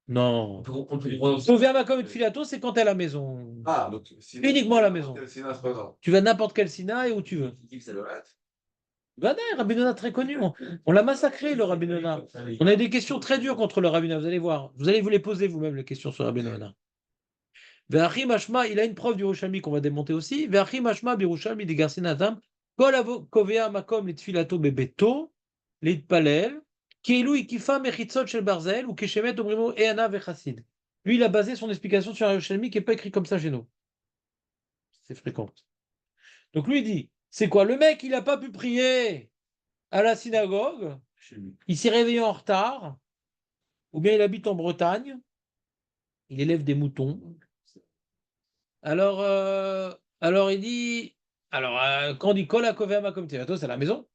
Non. On peut prendre aussi. Kovir Makom et Tfilato, c'est quand tu es à la maison. Ah, donc. Uniquement à la maison. La Sina, c'est pas grave. Tu vas à n'importe quel Sina et où tu veux. Tu dis que ça doit être. Ben non, Rabbi Nona très connu. On l'a massacré, le Rabbi Nona. On a des questions très dures contre le Rabbi Nona, vous allez voir. Vous allez vous les poser vous-même, les questions sur Rabbi Nona. Ve'achim Hashma, il a une preuve du Yerushalmi qu'on va démonter aussi. Ve'achim Hashma b'Yerushalmi di Garsin Adam. Kol kovea makom litfilato bebeto, litpalel, kielu ikifa mechitzot shel barzel, ou keshemet omrimo eana vechasid. Lui, il a basé son explication sur un Yerushalmi qui n'est pas écrit comme ça chez nous. C'est fréquent. Donc lui, il dit, c'est quoi? Le mec, il n'a pas pu prier à la synagogue, il s'est réveillé en retard, ou bien il habite en Bretagne, il élève des moutons. Alors il dit, quand on dit Kol HaKovea comme Tirato, c'est à la maison.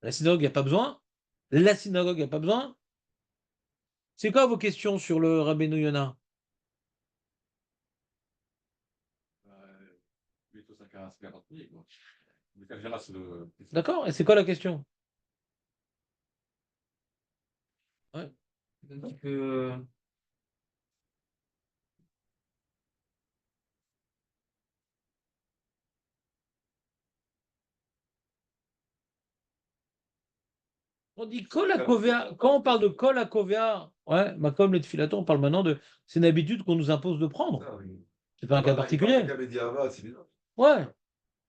La synagogue, il n'y a pas besoin. La synagogue, il n'y a pas besoin. C'est quoi vos questions sur le Rabbeinu Yonah? Plutôt chacun ses garanties, quoi. Mais quand Gérard, c'est le. D'accord? Et c'est quoi la question? Ouais. Un petit peu. On dit Kol HaKovea, quand on parle de Kol HaKovea, ouais, Makom le Tfilato, on parle maintenant de. C'est une habitude qu'on nous impose de prendre. Ah, oui. C'est pas un cas particulier. Ouais.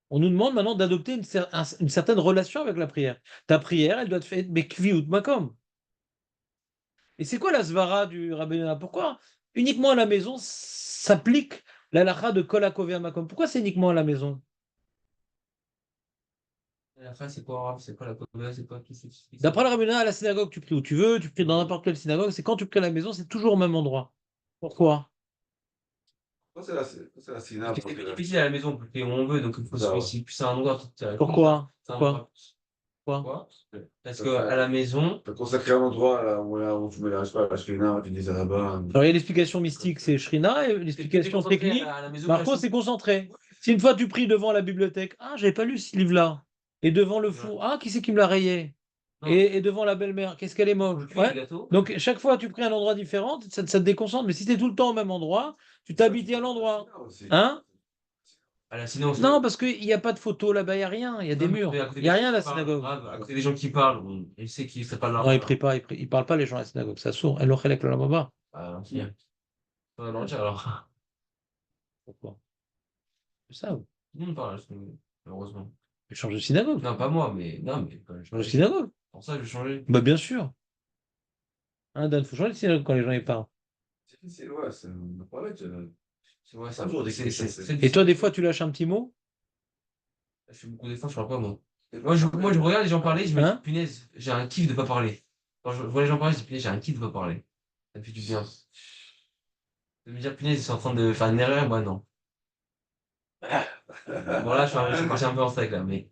On nous demande maintenant d'adopter une certaine relation avec la prière. Ta prière, elle doit te faire Bekviut Makom. Et c'est quoi la svara du Rabbi Yonah? Pourquoi uniquement à la maison s'applique la lacha de Kol HaKovea Makom? Pourquoi c'est uniquement à la maison? La fin, c'est quoi la cover, c'est quoi tout ce qui. D'après le Rabbi Yonah, à la synagogue, tu pries où tu veux, tu pries dans n'importe quelle synagogue, c'est quand tu pries à la maison, c'est toujours au même endroit. Pourquoi? C'est la Sina. Parce que c'est difficile à la maison, on peut payer où on veut, donc il faut Ça va. si c'est un endroit qui te. Pourquoi? C'est un Pourquoi? endroit- Pourquoi? Parce qu'à la maison, Tu as consacré un endroit là, où tu mets la, je sais pas, la Shrina, tu dis ça là-bas. Alors, il y a l'explication mystique, c'est Shrina, et l'explication technique, à la maison, Marco, c'est concentré. Si une fois tu pries devant la bibliothèque, ah, j'avais pas lu ce livre-là. Et devant le four, ah, qui c'est qui me l'a rayé? Non. Et devant la belle-mère, qu'est-ce qu'elle est moche? Ouais. Donc, chaque fois, tu pries à un endroit différent, ça te déconcentre. Mais si tu es tout le temps au même endroit, tu t'habites à l'endroit. Hein? À la synagogue, Non, parce qu'il n'y a pas de photo là-bas, il n'y a rien, il y a des murs. Il n'y a rien à la synagogue. À côté des gens qui parlent, on sait qu'ils ne pas là. Non, ils ne prient pas, ils parlent pas les gens à la synagogue, ça sourd. Elle l'aurait avec le lamaba. Ah, ok. Alors, Pourquoi? C'est ça. tout le monde parle à la synagogue, malheureusement. Tu changes de synagogue. Non, pas moi, mais. Non, mais. Change de synagogue. Pour ça, je vais changer. Bah, bien sûr. Hein, Dan, il faut changer de synagogue quand les gens y parlent. C'est ouais, c'est un problème. C'est vrai, Un jour, des questions, c'est- Et toi, des fois, tu lâches un petit mot? Je fais beaucoup d'efforts, je parle pas, moi. Moi, je regarde les gens parler, je me dis, Hein? punaise, j'ai un kiff de pas parler. Quand je vois les gens parler, je dis, punaise, j'ai un kiff de pas parler. Ça me fait du bien. De me dire, punaise, ils sont en train de faire une erreur, moi, non. Bon, là, je suis parti un peu en steak, là, mais.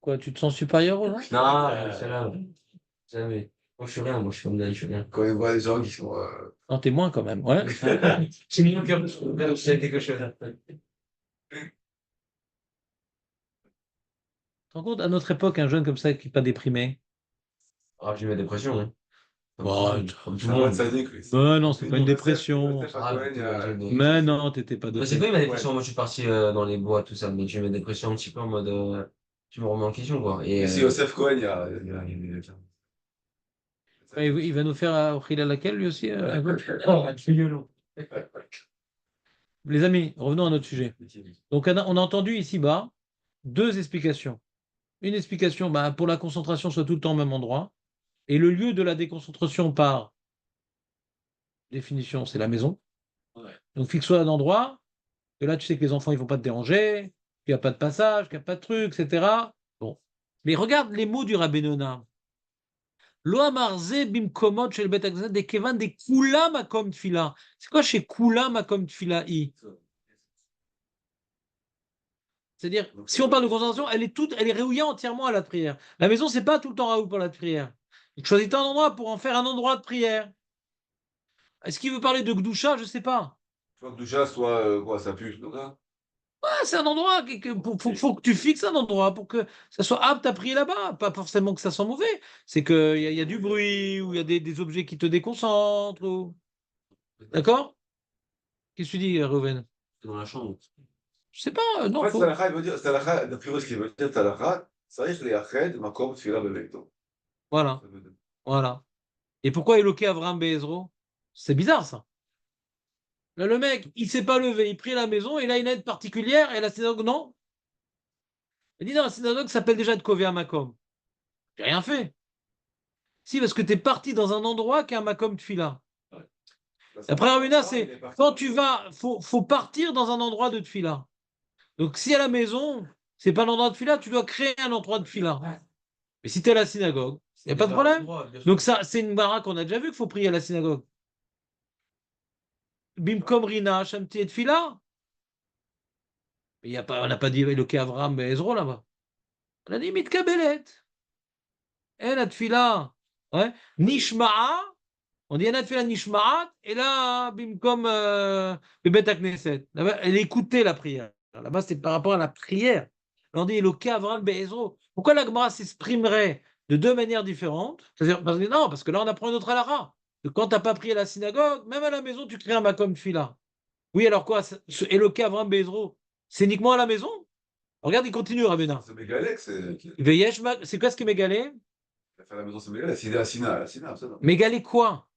Quoi, tu te sens supérieur aux gens? Non, là, jamais. Moi, je suis rien, moi, je suis comme d'hab, je suis rien. Quand il voit des gens qui sont. Non, t'es moins quand même, ouais. J'ai mis mon cœur, j'ai quelque chose. Tu te rends compte, à notre époque, un jeune comme ça qui n'est pas déprimé? Ah, j'ai eu ma dépression, hein. Bon, Comme tout C'est le un mode monde. sadique, lui. bah non, c'est pas une dépression. Ah, Mais non, t'étais pas bah, c'est déprimé. pas eu ma dépression, moi, je suis parti dans les bois, tout ça, mais j'ai eu ma dépression un petit peu en mode. Tu me remets en question, quoi. Et. Mais si Yosef Cohen, Ouais, il va nous faire offrir à laquelle lui aussi à gauche. violon. Les amis, revenons à notre sujet. Donc, on a entendu ici-bas deux explications. Une explication bah, pour la concentration soit tout le temps au même endroit. Et le lieu de la déconcentration par définition, c'est la maison. Donc, fixe-toi à un endroit. Et là, tu sais que les enfants, ils vont pas te déranger, qu'il n'y a pas de passage, qu'il n'y a pas de truc, etc. Bon. Mais regarde les mots du Rabbeinu. Lo amarze bimkomot shel bet haknesset de kevan de kulam makom tfila. C'est quoi chez kulam makom tfila i? C'est-à-dire, si on parle de concentration, elle est réouillée entièrement à la prière. La maison, c'est pas tout le temps raoult pour la prière. Donc, choisis un endroit pour en faire un endroit de prière. Est-ce qu'il veut parler de Gdusha? Je sais pas. faut que Doucha soit. Quoi, ça pue, donc, hein. Ah, c'est un endroit, faut que tu fixes un endroit pour que ça soit apte à prier là-bas. Pas forcément que ça soit mauvais. C'est qu'il y a du bruit, ou il y a des objets qui te déconcentrent. D'accord? Qu'est-ce que tu dis, Reuven? Dans la chambre. Je sais pas, En non, fait, faut. Salakha, il veut dire, Salakha, d'après ce qu'il veut dire, Salakha, צריך לייחד מקום תפילה בביתו. Voilà, Ça veut dire. voilà. Et pourquoi éloquer Avraham Bezro? C'est bizarre ça. Là, le mec, il s'est pas levé, il prie à la maison, il a une aide particulière, et la synagogue, non. Il dit non, la synagogue s'appelle déjà de Kovea Makom. J'ai rien fait. Si, parce que tu es parti dans un endroit qui est un Makom Tfila. Après Ravina, c'est quand tu vas, faut partir dans un endroit de Tfila. Donc si à la maison, c'est pas l'endroit de Tfila, tu dois créer un endroit de Tfila. Mais si tu es à la synagogue, il n'y a pas de problème. Donc ça, c'est une bara qu'on a déjà vu qu'il faut prier à la synagogue. Bimkom Rina, Shamti et Tfila. Mais on n'a pas dit le Avraham et Ezro là-bas. On a dit Mitkabelet. Et la Tfila. Ouais. Nishma'a. On dit la Tfila Nishma'at. Et là, Bimkom Bebet Knesset. Là-bas, elle écoutait la prière. Là-bas, c'est par rapport à la prière. Là, on dit le Avraham et Ezro. Pourquoi la Gemara s'exprimerait de deux manières différentes? C'est-à-dire, non, parce que là, on apprend une autre halakha. Que quand tu n'as pas prié à la synagogue, même à la maison, tu crées un makom tfila. Oui, alors quoi? Éloqué Avraham Bezro, c'est uniquement à la maison? Regarde, il continue, Rabéna. C'est Mégalek, c'est. C'est quoi ce qui est mégalé? Il a fait la maison, c'est Mégalek. C'est Sina, ça, non. Mégalé quoi?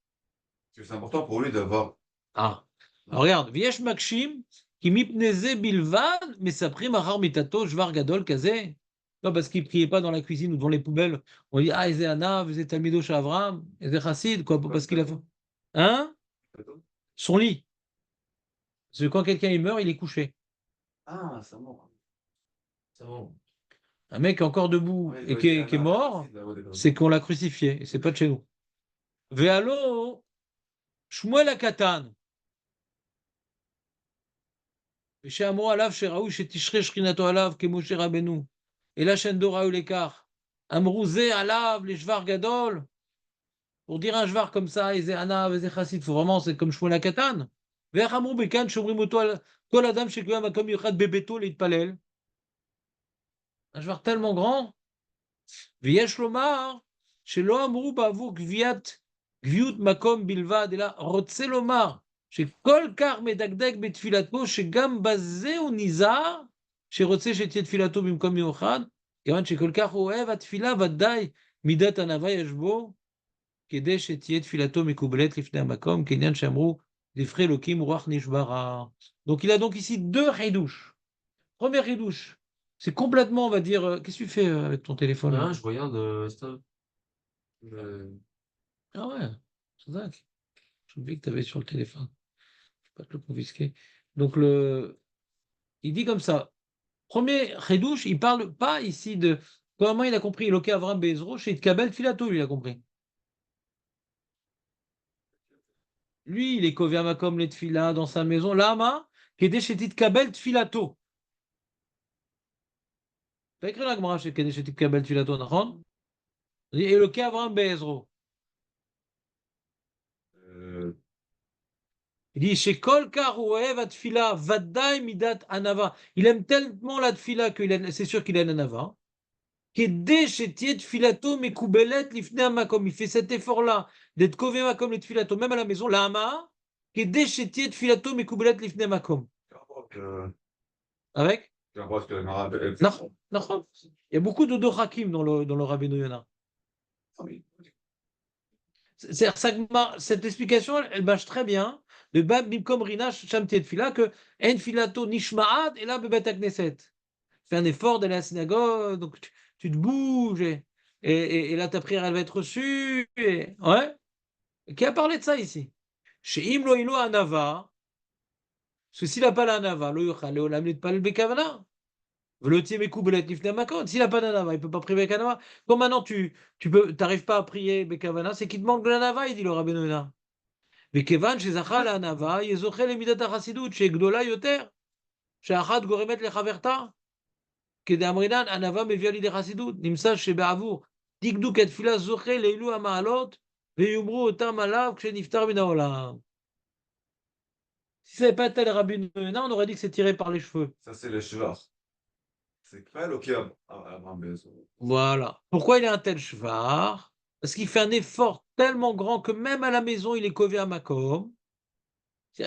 Parce que c'est important pour lui d'avoir. Ah. Alors, regarde, Viesh Makshim, qui mipneze bilvad, mais ça prime à mitato, jvar gadol kazé. Non, parce qu'il ne priait pas dans la cuisine ou devant les poubelles. On dit, ah, Eze Anna, vous êtes Talmido chez Avram, Eze Chassid, quoi, parce qu'il a fait. Hein? Son lit. Parce que quand quelqu'un il meurt, il est couché. Ah, ça mort. C'est bon. Un mec encore debout Ouais, et qui est mort, c'est qu'on l'a crucifié. Et c'est pas de chez nous. Vealo, Shmuel Akatan. ושאמרו עליו שראוי שתשרה שכינתו עליו כמו שרבנו. אלא שאין דור ראוי לכך. אמרו זה עליו לשבר גדול. Pour dire un jvar comme ça, איזה ענב, איזה חסיד, faut vraiment, c'est comme שמואל הקטן. ואיך אמרו בכאן שומרים אותו על כל אדם שקיים מקום מיוחד בביתו להתפלל. Un jvar tellement grand. ויש לומר שלא אמרו בעבור גביות מקום בלבד, אלא רוצה לומר שכל כך מדקדק בתפילתו, שגם בזה הוא נזהר, שרוצה שתהיה תפילתו במקום מיוחד, כיוון שכל כך הוא אוהב התפילה, ודאי מידת ענווה יש בו, כדי שתהיה תפילתו מקובלת לפני המקום, כעניין שאמרו, דברי אלוקים רוח נשברה. Donc il a donc ici deux ridouches. Premier ridouche, c'est complètement, on va dire, qu'est-ce que tu fais avec ton téléphone là? Là, je regarde, stop. Ah ouais, c'est dingue. J'ai oublié que tu avais sur le téléphone. Je ne vais pas te le confisquer. Donc, il dit comme ça. Premier Chidouche, il parle pas ici de comment il a compris Eloké Avram Bezro, chez Itkabel Filato, lui, il a compris. Lui, il est Kovia Makom les Tfila dans sa maison. Lama, qui était chez Itkabel Tfilato. T'as écrit la Gemara chez Kedesh Itkabel Tfilato, Nachon? Il dit Eloké Avram Bezro. Euh, Il dit chez Kol Karoué Vatfila, Vadai Midat Anava. Il aime tellement la Tfila que c'est sûr qu'il a une Anava. Kedé chez Tiet Filato, mais Koubelet Lifne Makom. Il fait cet effort-là d'être Kové Makom les Filato, même à la maison. Lama, Kedé chez Tiet Filato, mais Koubelet Lifne Makom. Avec? je pense que la Gemara, elle- Non, non. Il y a beaucoup de Dorakim dans le Rabbeinu Yonah. Cette explication, elle marche très bien. De Bab Bimkom Rina Sham Tiet Fila, que En Filato Nishma'ad, et là, Bebet Knesset. Fais un effort d'aller à la synagogue, donc tu te bouges, et là, ta prière, elle va être reçue. Ouais. Qui a parlé de ça ici? Chez Imlo Ilo Anava, parce que s'il n'a pas l'Anava, Lo Yochal Leolam Litpal Bekavana. S'il n'a pas d'anava, il ne peut pas prier Bekanava. Comme maintenant n'arrives pas à prier Bekavana, c'est qu'il te manque de l'anava, il dit le Rabbeinu Yonah. וכיוון שזכה לענווה, יהיה זוכה למידת החסידות, שגדולה יותר, שאחת גורמת לחברתה, כדאמרינן, ענווה מביאה לידי חסידות, נמצא שבעבור דקדוק התפילה זוכה לעילוי המעלות, ויאמרו אותם עליו כשנפטר מן העולם. Si ça n'avait pas été le Rabbeinu Yonah, on aurait dit que c'est tiré par les cheveux. Ça, c'est le cheval. C'est pas le qui a Abraham Bezos. Voilà. Pourquoi il est un tel chevar? Parce qu'il fait un effort tellement grand que même à la maison, il est kové à Makom.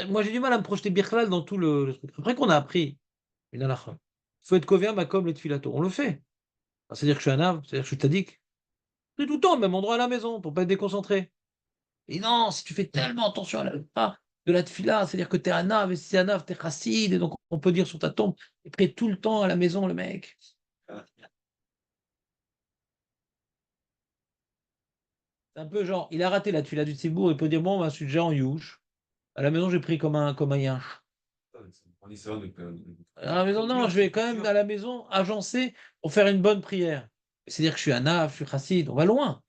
Moi, j'ai du mal à me projeter Birklal dans tout le truc. Après qu'on a appris une halakha, il faut être kové à Makom, les tfilato. On le fait. Alors, c'est-à-dire que je suis un ave, c'est-à-dire que je suis tadik. C'est tout le temps au même endroit à la maison pour pas être déconcentré. Et non, si tu fais tellement attention à la de la tfila, c'est-à-dire que tu es un ave, et si c'est un ave, tu es chassid, et donc on peut dire sur ta tombe, il est prêt tout le temps à la maison, le mec. C'est un peu genre, il a raté la tfila du Tzibour, il peut dire, bon, bah, je suis déjà en youch. À la maison, j'ai pris comme un yinch. En Israël, À la maison, non, je vais quand même à la maison agencer pour faire une bonne prière. C'est-à-dire que je suis un ave, je suis chassid, on va loin.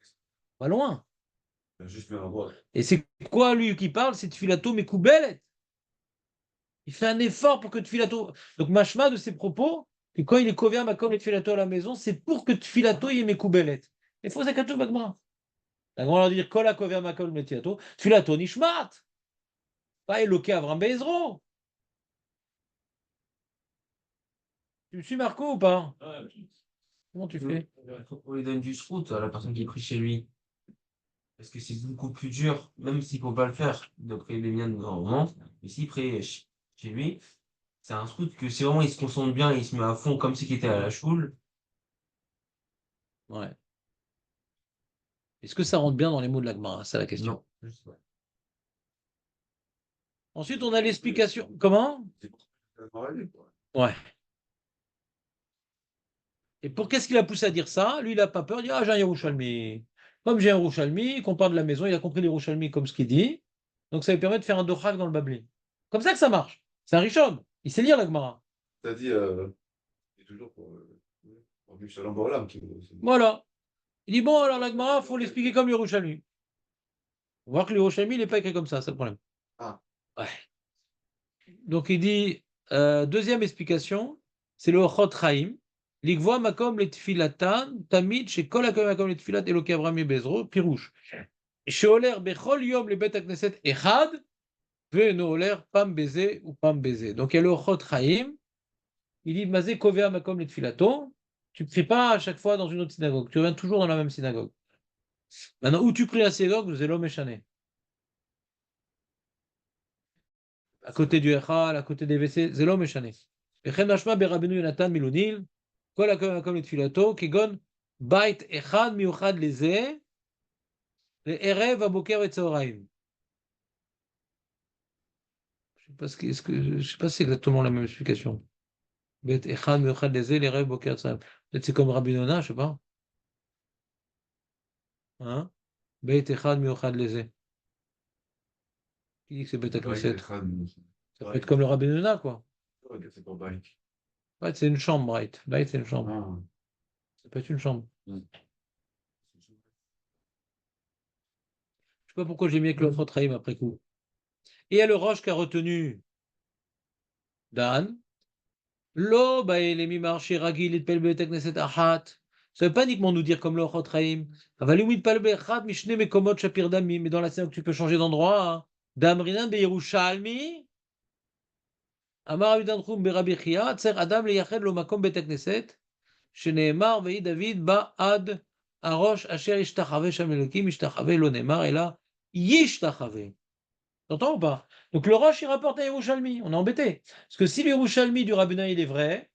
On va loin. juste bien à voir. Et c'est quoi, lui, qui parle? C'est tfilato, mais koubel. Il fait un effort pour que Tfilato. Donc, machma de ses propos, que quand il est couvert, comme les Tfilato à la maison, c'est pour que Tfilato y ait mes koubelettes. Il faut zakato bagma. La grande dire Kol a couvert makom le Tfilato, Tfilato nishmat. Pas éloqué Avram Bezro. Tu me suis Marco ou pas? Comment tu fais? On lui donne du srout à la personne qui prie chez lui. Parce que c'est beaucoup plus dur, même s'il ne faut pas le faire, de prier les miennes normalement. Mais s'il prie chez lui, c'est un srout que si vraiment il se concentre bien et il se met à fond comme si qu'il était à la choule. Ouais. Est-ce que ça rentre bien dans les mots de l'Agmara? C'est la question. Non, juste, ouais. Ensuite, on a l'explication. Comment? Ouais. Et pour qu'est-ce qu'il a poussé à dire ça? Lui, il n'a pas peur. Il dit, ah, j'ai un Yerushalmi. Comme j'ai un Yerushalmi, qu'on parle de la maison, il a compris l'Yerushalmi comme ce qu'il dit. Donc, ça lui permet de faire un dohak dans le Babli. Comme ça que ça marche. C'est un Rishon. Il sait lire la Gemara. T'as dit, c'est toujours pour vivre Shalom Borolam. Voilà. Il dit, bon, alors la Gemara, il faut l'expliquer comme l'Yerushalmi. On voit que l'Yerushalmi, il n'est pas écrit comme ça, c'est le problème. Ah. Ouais. Donc, il dit, deuxième explication, c'est le Ochot Chaim. Ligvoa makom le tfilatan, tamid, chez kol hakom makom le tfilat, Eloke Avraham Bezro, pirouche. Sheoler bechol yom le bet knesset echad, ve'eno oler pam beze ou pam beze. Donc il y a le Ochot Chaim, il dit mazé kovea makom le tfilato, tu ne pries pas à chaque fois dans une autre synagogue, tu reviens toujours dans la même synagogue. Maintenant, où tu pries à la synagogue, c'est l'homme échané. À côté du Echal, à côté des WC, c'est l'homme échané. וכן משמע ברבנו יונתן מילוניל, כל המקום לתפילתו, כגון בית אחד מיוחד לזה, לערב, הבוקר וצהריים. Je ne sais pas si c'est exactement la même explication. בית אחד מיוחד לזה, לערב, בוקר וצהריים. Peut-être c'est comme Rabbi Nona, je ne sais pas. Hein? בית אחד מיוחד לזה. Qui dit que c'est בית הכנסת? Ça peut être comme le Rabbi Nona, quoi. C'est pour Baïk. Ouais, c'est une chambre, Bright. Bright, c'est une chambre. Ah. Ça peut être une chambre. Je sais pas pourquoi j'ai mis avec le Traim après coup. Et il y a le Roche qui a retenu Dan. Lo, bah, il est mis marché, ragil, et pelbe, tekneset, ahat. Ça veut pas uniquement nous dire comme le Chotraim. Avalimit pelbe, achat, mishne, mekomot, shapir dami. Mais dans la scène, tu peux changer d'endroit. Hein. Damrinan, be Yerushalmi. Amar Avidan Chum, be Rabbi Chia, tser Adam, le Yached, lo makom, betekneset. שנאמר ויהי דוד בעד הראש אשר ישתחווה שם אלוקים, ישתחווה לא נאמר, אלא ישתחווה. T'entends ou pas? Donc le Roche, il rapporte un Yerushalmi. On est embêté. Parce que si le Yerushalmi du Rabbina, il est vrai,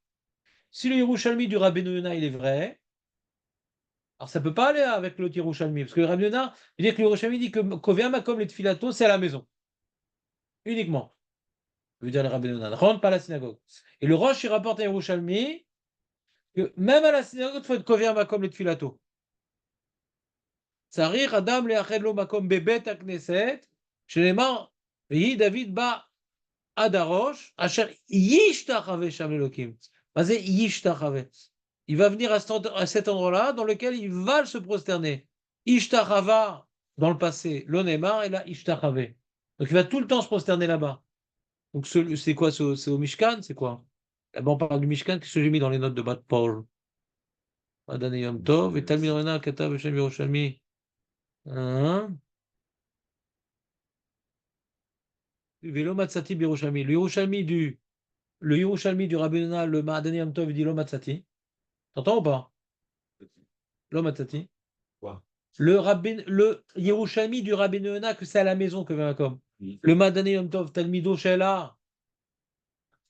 si le Yerushalmi du Rabbeinu Yonah, il est vrai, alors ça peut pas aller avec l'autre Yerushalmi. Parce que le Rabbeinu Yonah, il dit que le Yerushalmi dit que Kovea Makom le Tfilato, c'est à la maison. Uniquement. Ça veut dire le Rabbeinu Yonah. Rentre pas à la synagogue. Et le Roche, il rapporte un Yerushalmi que même à la synagogue, il faut être Kovea Makom le Tfilato. צריך אדם לייחד לו מקום בבית הכנסת, שנאמר, ויהי דוד בא עד הראש, אשר ישתחווה שם אלוקים. מה זה ישתחווה? Il va venir à cet endroit-là dans lequel il va se prosterner. Ishtachava dans le passé, l'onemar et là Ishtachave. Donc il va tout le temps se prosterner là-bas. Donc c'est quoi? C'est au Mishkan? C'est quoi? Là-bas on parle du Mishkan, qu'est-ce que j'ai mis dans les notes de Bat Paul? Adane Yom Tov, et Talmid Rena, Katav, Hashem Yerushalmi. Vélo Matsati Birushalmi. Le Yerushalmi du Rabbi Yonah, le Ma'adani Yom Tov, il dit Lo Matsati. T'entends ou pas? Lo Matsati. Quoi? Le Yerushalmi du Rabbi Yonah, que c'est à la maison que vient comme. Le Ma'adani Yom Tov, Talmido Shela.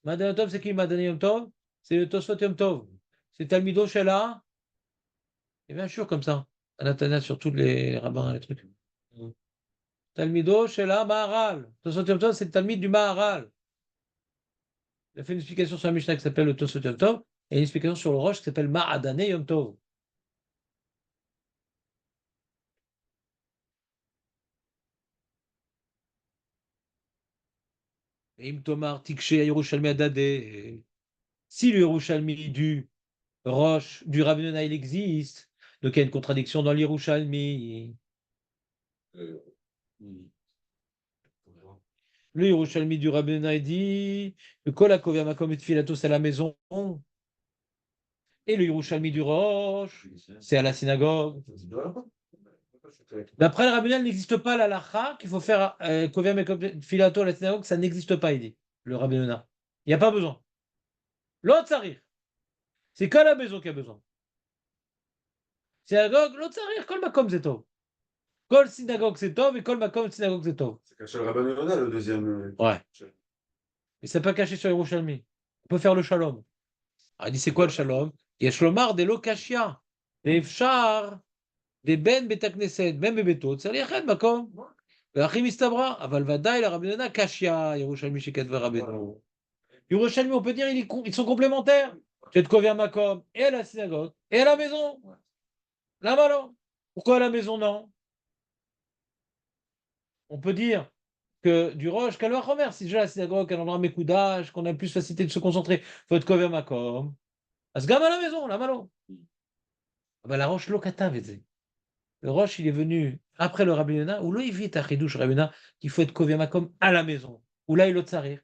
Ma'adani Yom Tov, c'est qui Ma'adani Yom Tov? C'est le Tosfot Yom Tov. C'est Talmido Shela. Et bien sûr, comme ça. Anatana sur tous les rabbins, les trucs. Talmido Shela Maharal. Tosfot Yom Tov, c'est le Talmid du Maharal. Il a fait une explication sur la Mishnah qui s'appelle le Tosfot Yom Tov et une explication sur le Roche qui s'appelle Ma'adane Yom Tov. Et Im Tomar Tikshe Yerushalmi Adade. Si le Yerushalmi du Roche, du Rabbi Yonah, il existe, donc il y a une contradiction dans l'Yerushalmi. Le Yerushalmi du Rabbi Yonah il dit que Kol HaKovia Makom et Tfilato c'est à la maison. Et le Yerushalmi du Roche, c'est à la synagogue. D'après le Rabbi Yonah, il n'existe pas la lacha qu'il faut faire Kovia Makom et Tfilato à la synagogue, ça n'existe pas, il dit, le Rabbi Yonah. Il n'y a pas besoin. L'autre, ça arrive. C'est qu'à la maison qu'il y a besoin. Synagogue, l'autre, ça arrive. Kol Makom c'est tov. Kol synagogue c'est tov et Kol Makom synagogue c'est tov. C'est caché le Rabbeinu Yonah, le deuxième. Ouais. Mais c'est pas caché sur Yerushalmi. On peut faire le shalom. Alors, il dit c'est quoi le shalom? Il y a shlomar de l'okashia. Des fshar, des ben betakneset, même bebetot. C'est l'yached makom. והאחים הסתברה, אבל ודאי לרבי יונה קשיא, ירושלמי שכתב רבנו. Yerushalmi, on peut dire, ils sont complémentaires. Tu es de Kovia Makom et à la synagogue et à la maison. Là, non. Pourquoi à la maison, non? On peut dire que du Roche, qu'à Romer, si déjà la synagogue, un endroit mécoudage, qu'on a plus facilité de se concentrer, faut être Kovia Makom. Asgam à la maison, là, malo. Ben, la Roche, l'okata, le Roche, il est venu après le Rabbi Yonah, où là, il vit à Chidouche Rabbi Yonah, qu'il faut être Kovia Makom à la maison. Où là, il est tsarir.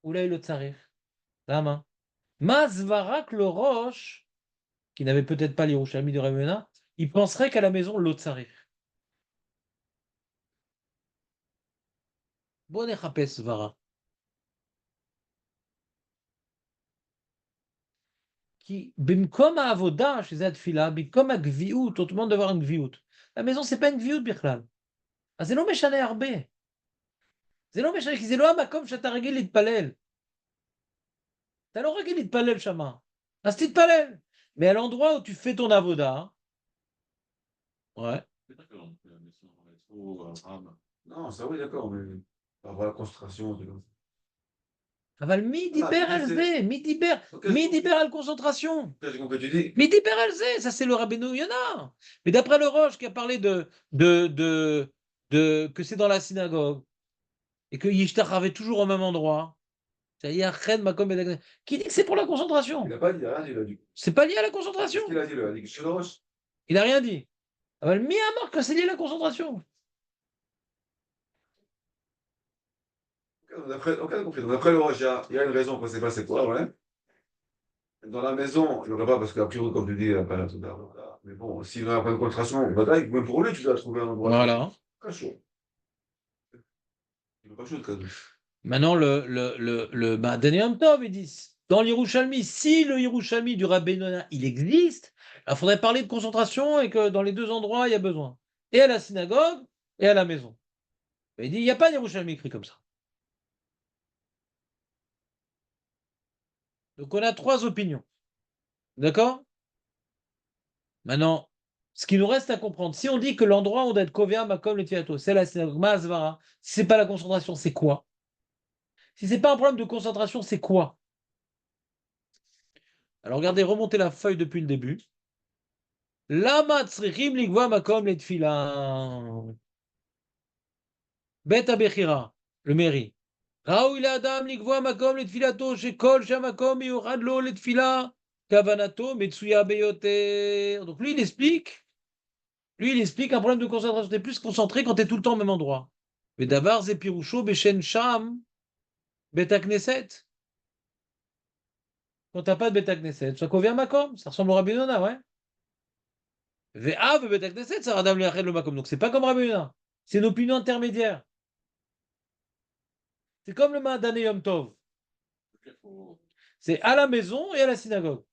Où là, il est tsarir. La main. Mazvarak, le Roche, qui n'avait peut-être pas l'Yerushalmi de Rabbi Yonah, il penserait qu'à la maison, l'autre s'arrive. Bon echapes vara. Qui, bimkom avoda, chez Zadfila, bimkom a gviout, on te demande d'avoir une gviout. La maison, c'est pas une gviout, Birklal. Ah, c'est non méchane arbe. C'est non méchane, c'est לא המקום שאתה רגיל להתפלל. אתה לא רגיל להתפלל שמה. אז תתפלל. Mais à l'endroit où tu fais ton avoda, ouais. Non, ça oui, d'accord, mais par rapport à la concentration, tu vois. אבל מי דיבר על זה? מי דיבר על concentration? J'ai compris que tu dis. מי דיבר על זה? Ça, c'est le Rabbeinu Yonah. Mais d'après le Roche qui a parlé que c'est dans la synagogue et que Yishtach avait toujours au même endroit, C'est-à-dire, Chen Makom Bet Knesset. Qui dit que c'est pour la concentration? Il n'a pas dit, il n'a rien dit, il a dit. C'est pas lié à la concentration. Qu'est-ce qu'il a dit, il a dit que chez le roche. Il a rien dit. Ah bah, mis à mort que c'est lié à la concentration. Ok, on a compris. Donc, après le roche, il y a une raison pour c'est pas c'est quoi, ouais. Dans la maison, il n'y aurait pas, parce qu'à priori, comme tu dis, il n'y a pas la soda. Voilà. Mais bon, s'il n'y a pas de concentration, bataille, même pour lui, tu dois trouver un endroit Voilà. très chaud. Il n'est pas chaud, le cadeau. Maintenant, bah, Daniel Tov, ils disent, dans l'Yerushalmi, si le Yerushalmi du Rabbi Nona, il existe, il faudrait parler de concentration et que dans les deux endroits, il y a besoin. Et à la synagogue et à la maison. Mais il dit, il n'y a pas de Yerushalmi écrit comme ça. Donc on a trois opinions. D'accord? Maintenant, ce qui nous reste à comprendre, si on dit que l'endroit où on doit être Kovea, Makom, le Tiato, c'est la synagogue, Maasvara, si c'est pas la concentration, c'est quoi? Si c'est pas un problème de concentration, c'est quoi? Alors regardez, remontez la feuille depuis le début. Lama tzrichim ligva makom letfila. Bet abechira, le mairie. ראוי לאדם לקבוע מקום לתפילתו שכל שהמקום מיוחד לו לתפילה, כוונתו מצויה ביותר. Donc lui il explique un problème de concentration. T'es plus concentré quand t'es tout le temps au même endroit. ודבר זה פירושו בשן שם בית הכנסת. Quand t'as pas de bête Knesset, ça convient à Makom, ça ressemble au Rabbi Yonah, ouais. Ve'av bête Knesset, ça radam le le Makom. Donc c'est pas comme Rabbi Yonah. C'est une opinion intermédiaire. C'est comme le Ma'adane Yom Tov. C'est à la maison et à la synagogue.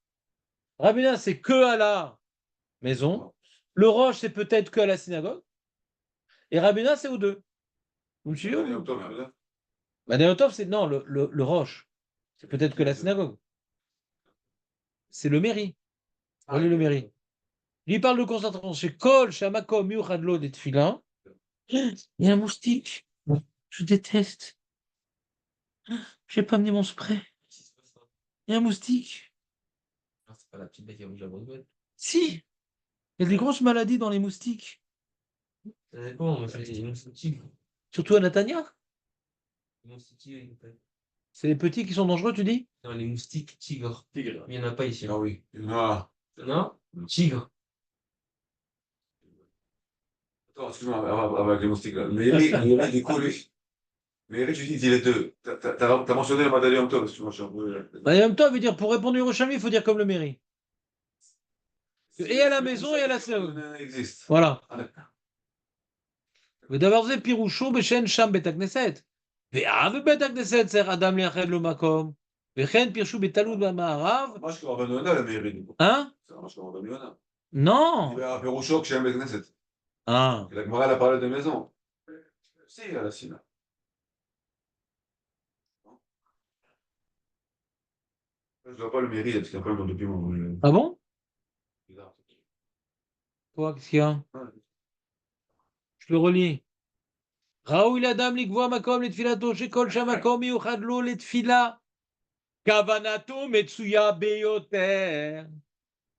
Rabbi Yonah, c'est que à la maison. Le Roche, c'est peut-être que à la synagogue. Et Rabbi Yonah, c'est aux deux. Vous me suivez? Allez, octobre, là. Ma'adane Yom Tov, c'est non, le Roche. C'est peut-être que la synagogue. C'est le mairie. Regardez le mairie. Il parle de concentration. Chez Kol, chez Amakom, Yuchadlo, des Tfilin. Il y a un moustique. Je déteste. J'ai pas amené mon spray. Il y a un moustique. Ah, c'est pas la petite bête qui a mangé la grosse bête. Si, il y a des grosses maladies dans les moustiques. Ça dépend, mais c'est des moustiques. Surtout à Natania. Les moustiques tigres, ils appellent. C'est les petits qui sont dangereux, tu dis? Non, les moustiques tigres. Tigre. Il n'y en a pas ici. Ah oui. Ah. Non? Tigre. Attends, excuse-moi, avec les moustiques là. Mais Eric, du coup, lui. Mais Eric, tu dis les deux. T'as mentionné le Madali Yom Tov, excuse-moi, je suis un peu. Bah, en même temps, veut dire, pour répondre au Yerushalmi, il faut dire comme le mairie. Et à la maison et à la synagogue. existe. Voilà. Ah, d'accord. ודבר זה פירושו בשן שם בית הכנסת. ואב בית הכנסת צריך אדם לייחד לו מקום. וכן פירשו בתלמוד במערב. Moi, je suis Rabban Yonah, la mairie, du coup. Hein? Ça marche comme Rabban Yonah. Non. Il y a un Pérouchot que j'aime avec Knesset. Ah. La Gemara, elle a parlé de maison. Si, à la Sina. Je ne vois pas le mairie, parce qu'il y a un problème dans le document. Ah bon? Quoi, qu'est-ce qu'il y a? Je le relis. ראוי לאדם לקבוע מקום לתפילתו שכל שהמקום מיוחד לו לתפילה, כוונתו מצויה ביותר.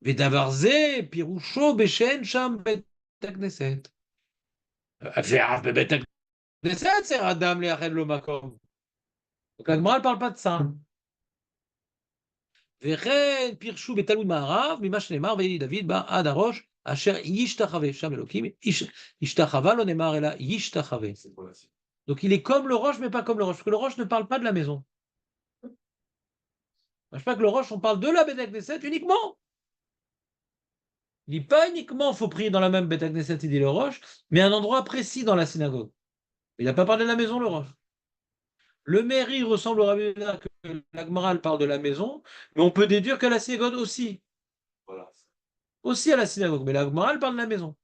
ודבר זה פירושו בשן שם בית הכנסת. ואף בבית הכנסת צריך אדם לייחד לו מקום. Donc הגמרא ne parle pas de ça. וכן פירשו בתלמוד מערב ממה שנאמר ויהי דוד בא עד הראש אשר ישתחווה שם אלוקים, ישתחווה לא נאמר אלא ישתחווה. Donc il est comme le roche mais pas comme le roche, parce que le roche ne parle pas de la maison. Je ne sais pas que le roche on parle de la Beth Knesset uniquement. Il dit pas uniquement faut prier dans la même Beth Knesset, il dit le roche, mais un endroit précis dans la synagogue. Il n'a pas parlé de la maison le roche. Le mairie ressemble au Rabbi Yehuda, que la Gemara parle de la maison, mais on peut déduire que la synagogue aussi. Voilà. Aussi à la synagogue, mais la Gemara parle de la maison.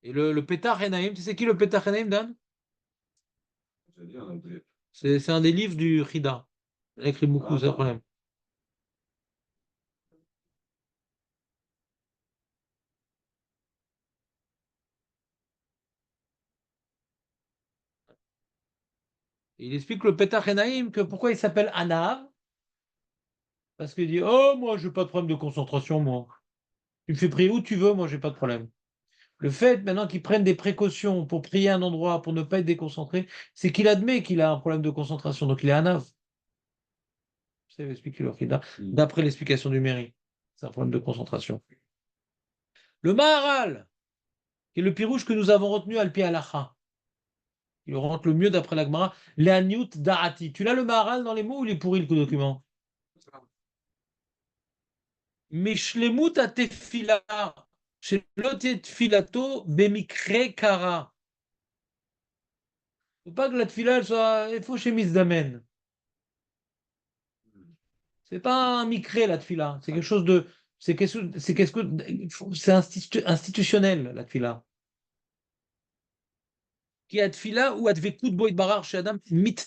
Et le Pétach Enaim, tu sais qui le Pétach Enaim, Dan? Je veux dire, on a oublié. C'est un des livres du Chida. Il a écrit beaucoup, c'est un problème. Il explique le Petach Enaim que pourquoi il s'appelle Anav. Parce qu'il dit, oh, moi, je n'ai pas de problème de concentration, moi. Tu me fais prier où tu veux, moi, j'ai pas de problème. Le fait maintenant qu'il prenne des précautions pour prier à un endroit, pour ne pas être déconcentré, c'est qu'il admet qu'il a un problème de concentration. Donc il est Anav. C'est expliqué d'après l'explication du mairie. C'est un problème de concentration. Le Maharal, qui est le pirouche que nous avons retenu al pi halacha. Il rentre le mieux d'après l'Agmara. L'Anyut Da'ati. Tu l'as le Maharal dans les mots ou il est pourri le document? Mishlemut atefila. Shelot filato bemikre kara. Il ne faut pas que la tefila elle soit. Il faut chez Mizdamen. C'est pas un micré la tefila. C'est quelque chose de. C'est institutionnel la tefila. Qui a tefila ou advekut boit barar chez Adam mit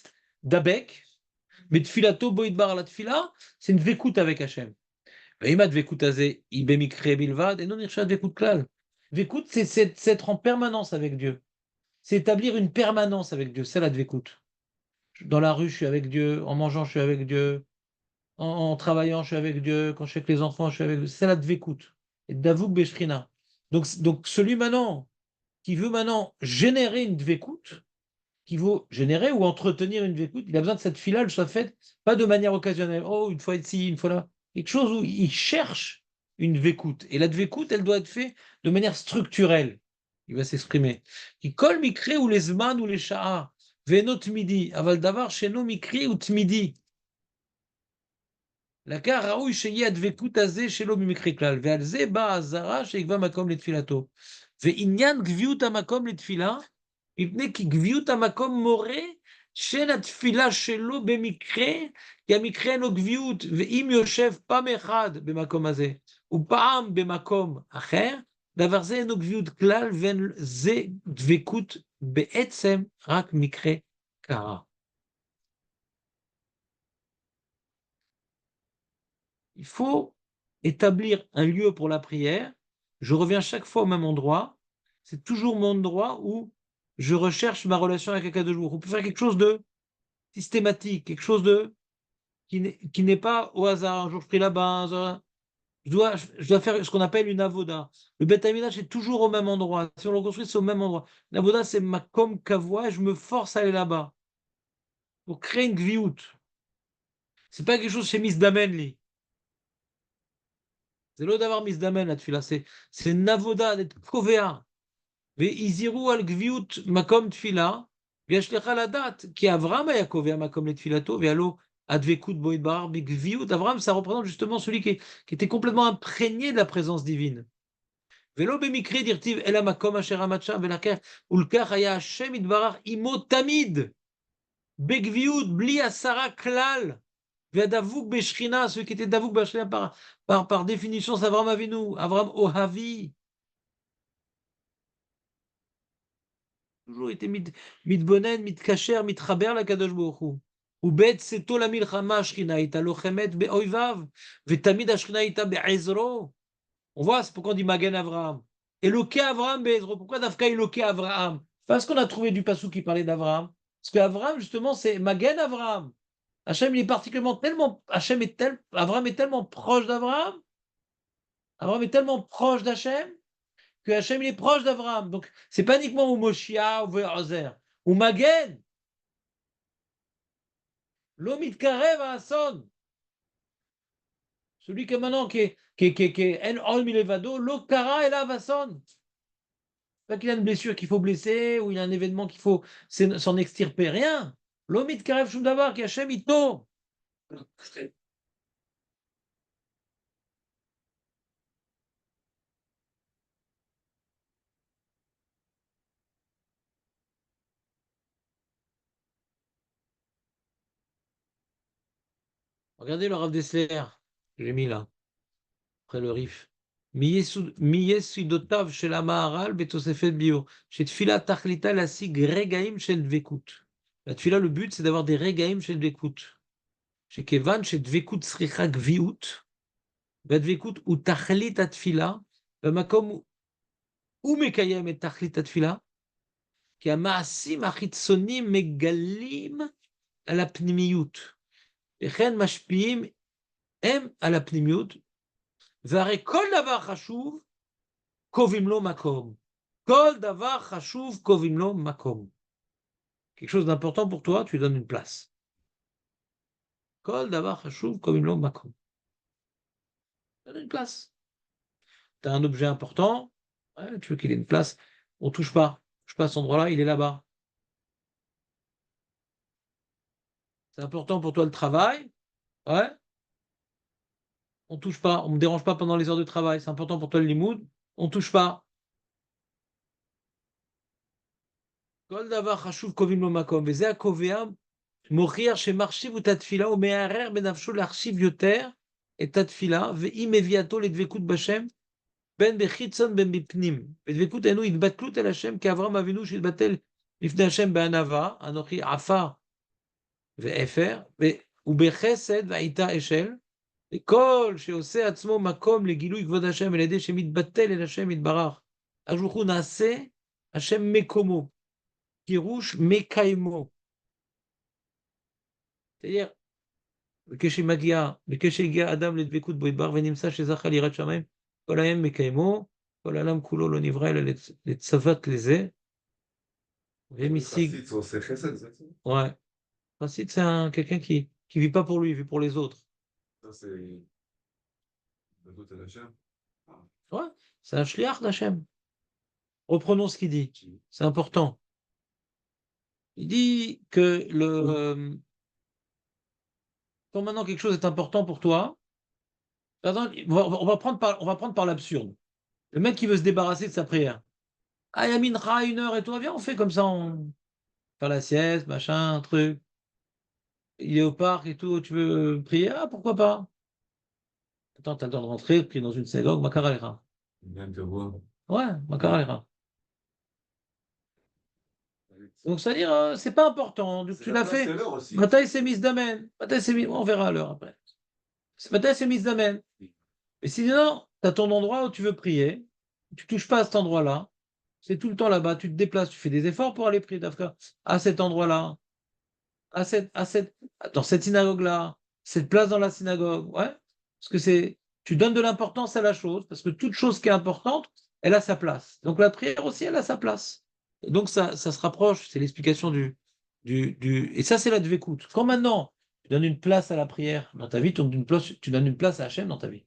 dabek. Mais tfilato boit barar la tefila, c'est une vekut avec Hachem. Et ma dvekut azé, ibemikre bilvad, et non irshad vekut klal. Vekut, c'est être en permanence avec Dieu. C'est établir une permanence avec Dieu. C'est la dvekut. Dans la rue, je suis avec Dieu. En mangeant, je suis avec Dieu. En travaillant, je suis avec Dieu. Quand je suis avec les enfants, je suis avec Dieu. C'est la dvekut. Et davouk beshrina. Donc, celui maintenant qui veut maintenant générer une dvekut, qui veut générer ou entretenir une dvekut, il a besoin que cette fila soit faite pas de manière occasionnelle. Oh, une fois ici, une fois là. Quelque chose où il cherche une dvekut. Et la dvekut, elle doit être faite de manière structurelle. Il va s'exprimer. Qui colle mikri ou les zman ou les sha'a. Venot midi. Aval davar sheno mikri ou tmidi. לקח ראוי שיהיה הדבקות הזה שלו במקרה כלל, ועל זה באה הזרה שיקבע מקום לתפילתו. ועניין גביות המקום לתפילה, מפני כי גביות המקום מורה של התפילה שלו במקרה, כי המקרה אינו גביות, ואם יושב פעם אחד במקום הזה, ופעם במקום אחר, דבר זה אינו גביות כלל, וזה דבקות בעצם רק מקרה קרה. Il faut établir un lieu pour la prière. Je reviens chaque fois au même endroit. C'est toujours mon endroit où je recherche ma relation avec quelqu'un de jour. On peut faire quelque chose de systématique, quelque chose de qui n'est pas au hasard. Un jour, je prie là-bas. Je dois faire ce qu'on appelle une avoda. Le Beth Amidrash est toujours au même endroit. Si on le construit, c'est au même endroit. L'avoda, c'est ma comme kavua, et je me force à aller là-bas pour créer une gviout. C'est pas quelque chose chez Miss Damenli. C'est l'eau d'avoir mis d'amen la tfila, c'est navoda d'être kovea. Ve'iziru al gviut makom tfila, וישליכה לדעת, כי אברהם היה קובע מקום לתפילתו, והלא הדבקות בו יתברך בגביות. Abraham, ça représente justement celui qui était complètement imprégné de la présence divine. ולא במקרה דרטיב אל המקום אשר עמד שם, ולכך היה השם יתברך עמו תמיד, בגביות, בלי הסרה כלל. Davouk Beshchina, celui qui était Davouk Beshchina par définition, c'est Avraham Avinu, Avraham Ohavi. Toujours été mitbonen, mitkacher, mitchaber la Kadosh Baruch Hu. ובית צאתו למלחמה השכינה הייתה לוחמת באויביו, ותמיד השכינה הייתה בעזרו. On voit, c'est pourquoi on dit Magen Avraham. Eloké Avraham Be'ezro. Pourquoi Dafka Eloké Avraham? Parce qu'on a trouvé du passou qui parlait d'Avraham. Parce qu'Avraham, justement, c'est Magen Avraham. Hachem, il est particulièrement tellement. Abraham est tellement proche d'Abraham. Abraham est tellement proche d'Hachem que Hachem, il est proche d'Abraham. Donc, c'est pas uniquement au Moshia ou Ve'azer. Ou Magen. L'omit karev à Hasson. Celui qui est maintenant qui est en ol milevado, l'okara et la Hasson. Pas qu'il a une blessure qu'il faut blesser ou il a un événement qu'il faut s'en extirper. Rien. L'omit karev shum davar qui Hachem ito. Regardez le Rav Dessler, que j'ai mis là, après le Rif. Miyesudotav shel Maharal betosefet bio. Chez Tfila tachlita lasig regaim shel dvekut. La Tfila, le but, c'est d'avoir des regaim shel dvekut. Chez Kevan, chez dvekut sricha gviut. Dvekut ou tachlit atfila. Bamakom ou mekayem et tachlit atfila. Qui a maasim achitsonim megalim à la pnimiyut. וכן משפיעים הם על הפנימיות, והרי כל דבר חשוב קובעים לו מקום. כל דבר חשוב קובעים לו מקום. Quelque chose d'important pour toi, tu lui donnes une place. כל דבר חשוב קובעים לו מקום. Donne une place. Tu as un objet important, ouais, tu veux qu'il ait une place, on ne touche pas. Touche pas à cet endroit-là, il est là-bas. C'est important pour toi le travail, ouais. On ne touche pas, on ne me dérange pas pendant les heures de travail. C'est important pour toi le limoud, on ne touche pas. כל דבר חשוב קובעים לו מקום, וזה הקובע מוכיח שמחשיב את התפילה ומערער בנפשו להחשיב יותר את התפילה, ואם מביאתו לדבקות בשם, בין בחיצון בין בפנים. ודבקות אינו התבטלות אל השם, כאברהם אבינו שהתבטל לפני השם בענווה, אנוכי עפר ואפר, ובחסד והייתה אשל, וכל שעושה עצמו מקום לגילוי כבוד השם על ידי שמתבטל אל השם יתברך. אז ברוך הוא נעשה השם מקומו, פירוש מקיימו. c'est-à-dire, וכשהגיע אדם לדבקות בו יתברך ונמצא שזכה ליראת שמיים, כל היום מקיימו, כל העולם כולו לא נברא אלא לצוות לזה, ומשיג... Ouais. Chassid, c'est quelqu'un qui vit pas pour lui, il vit pour les autres. Ça, c'est... Ouais, c'est un shliach d'Hachem. Reprenons ce qu'il dit, c'est important. Il dit que quand maintenant quelque chose est important pour toi, attends, on va prendre par l'absurde. Le mec qui veut se débarrasser de sa prière. Ah, il y a mincha 1 heure et toi, viens, on fait comme ça, on fait la sieste, machin, un truc. Il est au parc et tout, tu veux prier? Ah, pourquoi pas? Attends, t'as le temps de rentrer, prier dans une synagogue, Makar Alecha. Ouais, Makar Alecha. Donc, c'est-à-dire, c'est pas important. Donc, tu l'as fait. Bataille c'est mise d'amen. On verra à l'heure après. Bataille c'est mise d'amen. Mais sinon, tu as ton endroit où tu veux prier. Tu touches pas à cet endroit-là. C'est tout le temps là-bas. Tu te déplaces, tu fais des efforts pour aller prier d'Afka à cet endroit-là, dans cette synagogue-là, cette place dans la synagogue. Ouais. Parce que tu donnes de l'importance à la chose, parce que toute chose qui est importante, elle a sa place. Donc la prière aussi, elle a sa place. Et donc ça se rapproche, c'est l'explication et ça c'est la dvékout. Quand maintenant tu donnes une place à la prière dans ta vie, tu donnes une place à Hachem dans ta vie.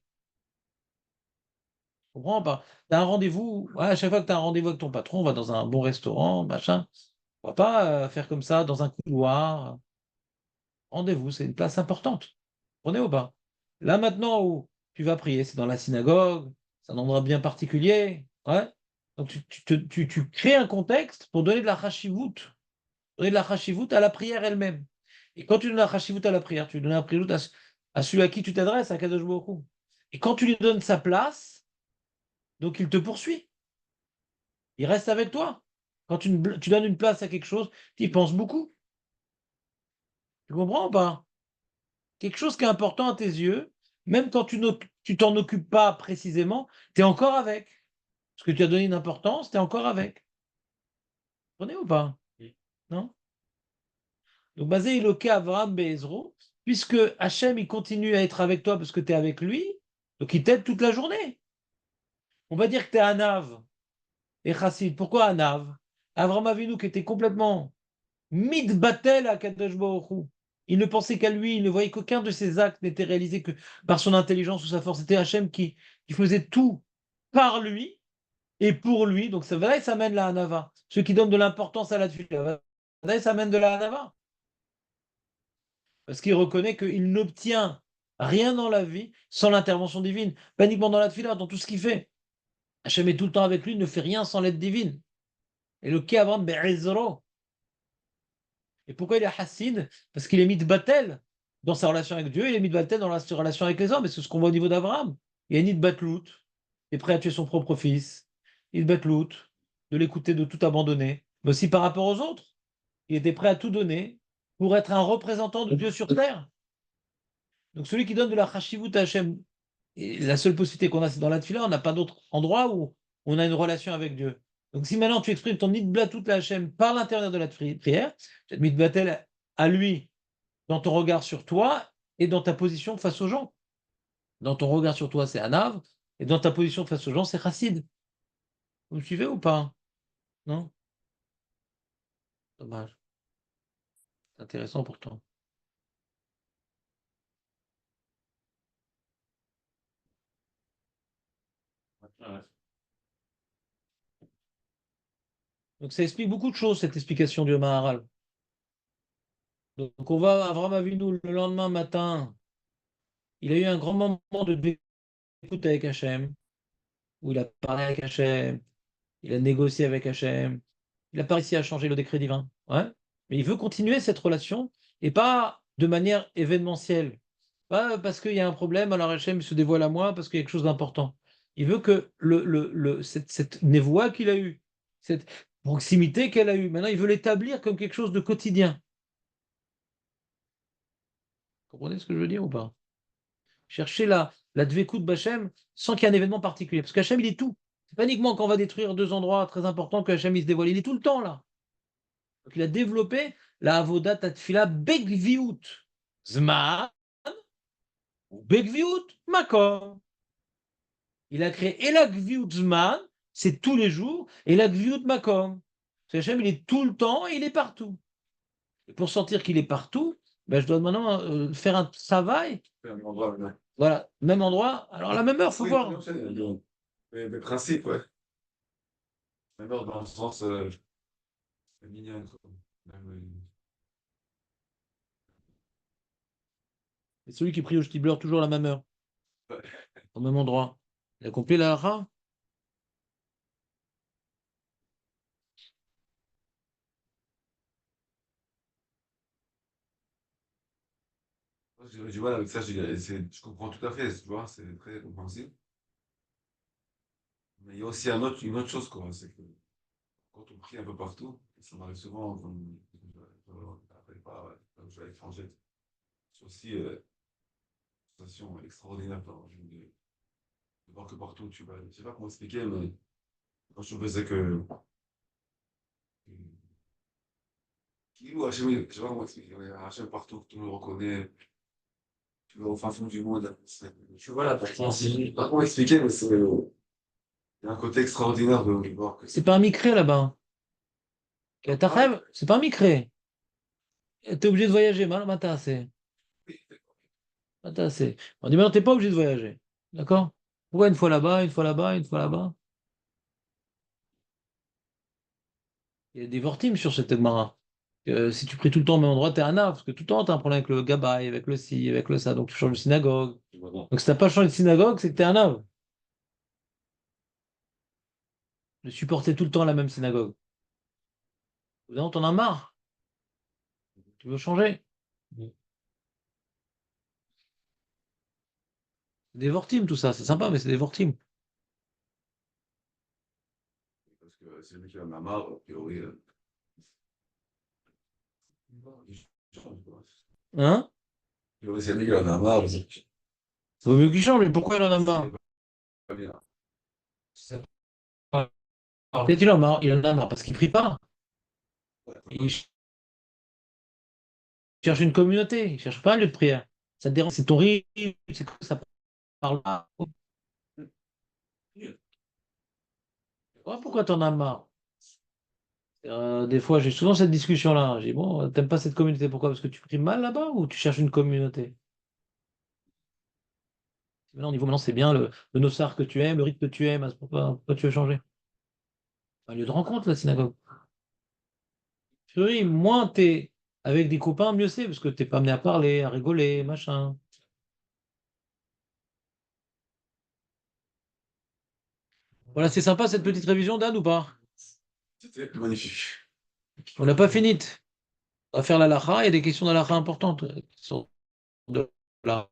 Tu comprends pas? Tu as un rendez-vous, ouais, à chaque fois que tu as un rendez-vous avec ton patron, on va dans un bon restaurant, machin. On va pas faire comme ça dans un couloir. Rendez-vous, c'est une place importante. On est au bas. Là maintenant où tu vas prier, c'est dans la synagogue, c'est un endroit bien particulier. Ouais. Donc tu crées un contexte pour donner de la chashivut. Donner de la chashivut à la prière elle-même. Et quand tu donnes la chashivut à la prière, tu donnes la chashivut à celui à qui tu t'adresses, à Kadosh Baruch Hu. Et quand tu lui donnes sa place, donc il te poursuit. Il reste avec toi. Quand tu donnes une place à quelque chose, tu y penses beaucoup. Tu comprends ou pas? Quelque chose qui est important à tes yeux, même quand tu t'en occupes pas précisément, tu es encore avec. Parce que tu as donné une importance, tu es encore avec. Vous comprenez ou pas? Non? Donc, basé Eloké Avraham Be'ezro, puisque Hachem, il continue à être avec toi parce que tu es avec lui, donc il t'aide toute la journée. On va dire que tu es Anav et Chassid. Pourquoi Anav? Avraham Avinu qui était complètement mitbatel à Kadosh Baruch Hu. Il ne pensait qu'à lui, il ne voyait qu'aucun de ses actes n'était réalisé que par son intelligence ou sa force. C'était Hachem qui faisait tout par lui et pour lui. Donc ça va, ça mène la Hanava. Ceux qui donnent de l'importance à la tefila, ça mène de la Hanava. Parce qu'il reconnaît qu'il n'obtient rien dans la vie sans l'intervention divine. Pas uniquement dans la tefila, dans tout ce qu'il fait. Hachem est tout le temps avec lui, il ne fait rien sans l'aide divine. Et le Kéavram Be'ezro. Et pourquoi il est Hassid? Parce qu'il est mitbatel dans sa relation avec Dieu, il est mitbatel dans sa relation avec les hommes. Et c'est ce qu'on voit au niveau d'Abraham. Il y a une batlout, il est prêt à tuer son propre fils. Il batlout, de l'écouter, de tout abandonner. Mais aussi par rapport aux autres. Il était prêt à tout donner pour être un représentant de Dieu sur terre. Donc celui qui donne de la chashivut à Hachem, et la seule possibilité qu'on a, c'est dans la tefila, on n'a pas d'autre endroit où on a une relation avec Dieu. Donc si maintenant tu exprimes ton nidblat toute la Hachem par l'intérieur de la prière, cette mitbatel à lui dans ton regard sur toi et dans ta position face aux gens. Dans ton regard sur toi, c'est Anav, et dans ta position face aux gens, c'est Chassid. Vous me suivez ou pas? Non? Dommage. C'est intéressant pourtant. Ouais. Donc ça explique beaucoup de choses, cette explication du Maharal. Donc on va, Avram Avinu, le lendemain matin, il a eu un grand moment de écoute avec Hachem, où il a parlé avec Hachem, il a négocié avec Hachem, il n'a pas réussi à changer le décret divin. Ouais. Mais il veut continuer cette relation, et pas de manière événementielle. Pas parce qu'il y a un problème, alors Hachem se dévoile à moi parce qu'il y a quelque chose d'important. Il veut que cette névoie qu'il a eue, cette proximité qu'elle a eue, maintenant il veut l'établir comme quelque chose de quotidien. Vous comprenez ce que je veux dire ou pas? Chercher la dvekout b'Hachem sans qu'il y ait un événement particulier. Parce qu'Hachem, il est tout. C'est pas uniquement quand on va détruire deux endroits très importants que Hachem il se dévoile. Il est tout le temps là. Donc il a développé la avodat atfila begviut zman ou begviut makom. Il a créé et la gviut zman, c'est tous les jours, et la gviut makom. C'est Hachem, il est tout le temps et il est partout. Et pour sentir qu'il est partout, ben, je dois maintenant faire un travail. Voilà, même endroit, alors à la même heure, il faut Oui, voir. non, mais principe, ouais. Même dans le sens mignon, quoi. Et celui qui prie au Stibler toujours à la même heure, Ouais. au même endroit. Il a compris la halakha? Moi, j'ai du mal avec ça, je comprends tout à fait, tu vois, c'est très compréhensible. Mais il y a aussi une autre chose, quoi, c'est que quand on prie un peu partout, ça m'arrive souvent, après pas, quand je vais à l'étranger, c'est aussi une sensation extraordinaire, quoi, de voir que partout tu vas, je sais pas comment expliquer, mais quand je faisais Hachem, je sais pas comment expliquer, ouais, Hachem partout, tout le monde le reconnaît, tu vas au fin fond du monde, tu vois là, je sais pas comment expliquer, mais il y a un côté extraordinaire de voir que C'est pas un micré là-bas. C'est pas un micré. T'es obligé de voyager, mal matin assez. Matin assez. On dit maintenant, t'es pas obligé de voyager. D'accord? Pourquoi une fois là-bas, une fois là-bas, une fois là-bas? Il y a des vortimes sur cette Gemara. Si tu pries tout le temps au même endroit, t'es un arbre, parce que tout le temps, t'as un problème avec le gabaï, avec le ci, avec le ça, donc tu changes de synagogue. Donc si t'as pas changé de synagogue, c'est que t'es un arbre. De supporter tout le temps la même synagogue. Non, t'en as marre. Tu veux changer. C'est des vortimes, tout ça. C'est sympa, mais c'est des vortimes. parce que c'est lui qui en a marre, a priori, il change, quoi. Hein? A priori, c'est lui qui en a marre, Ça vaut mieux qu'il change, mais pourquoi il en a marre? pas bien. Peut-être il en a marre parce qu'il prie pas. Il cherche une communauté, il cherche pas un lieu de prière. Ça te dérange, c'est ton rythme, c'est comme ça parle pas. Ouais, pourquoi t'en as marre? Des fois, j'ai souvent cette discussion-là. J'ai dit, bon, t'aimes pas cette communauté, pourquoi? Parce que tu pries mal là-bas ou tu cherches une communauté? Maintenant, au niveau maintenant, c'est bien le nossar que tu aimes, le rythme que tu aimes, pourquoi tu veux changer? Un lieu de rencontre, la synagogue. Oui, moins t'es avec des copains, mieux c'est, parce que t'es pas amené à parler, à rigoler, machin. Voilà, c'est sympa cette petite révision, Dan, ou pas? C'était magnifique. On n'a pas fini. On va faire la lacha, il y a des questions de la lacha importantes qui sont de là.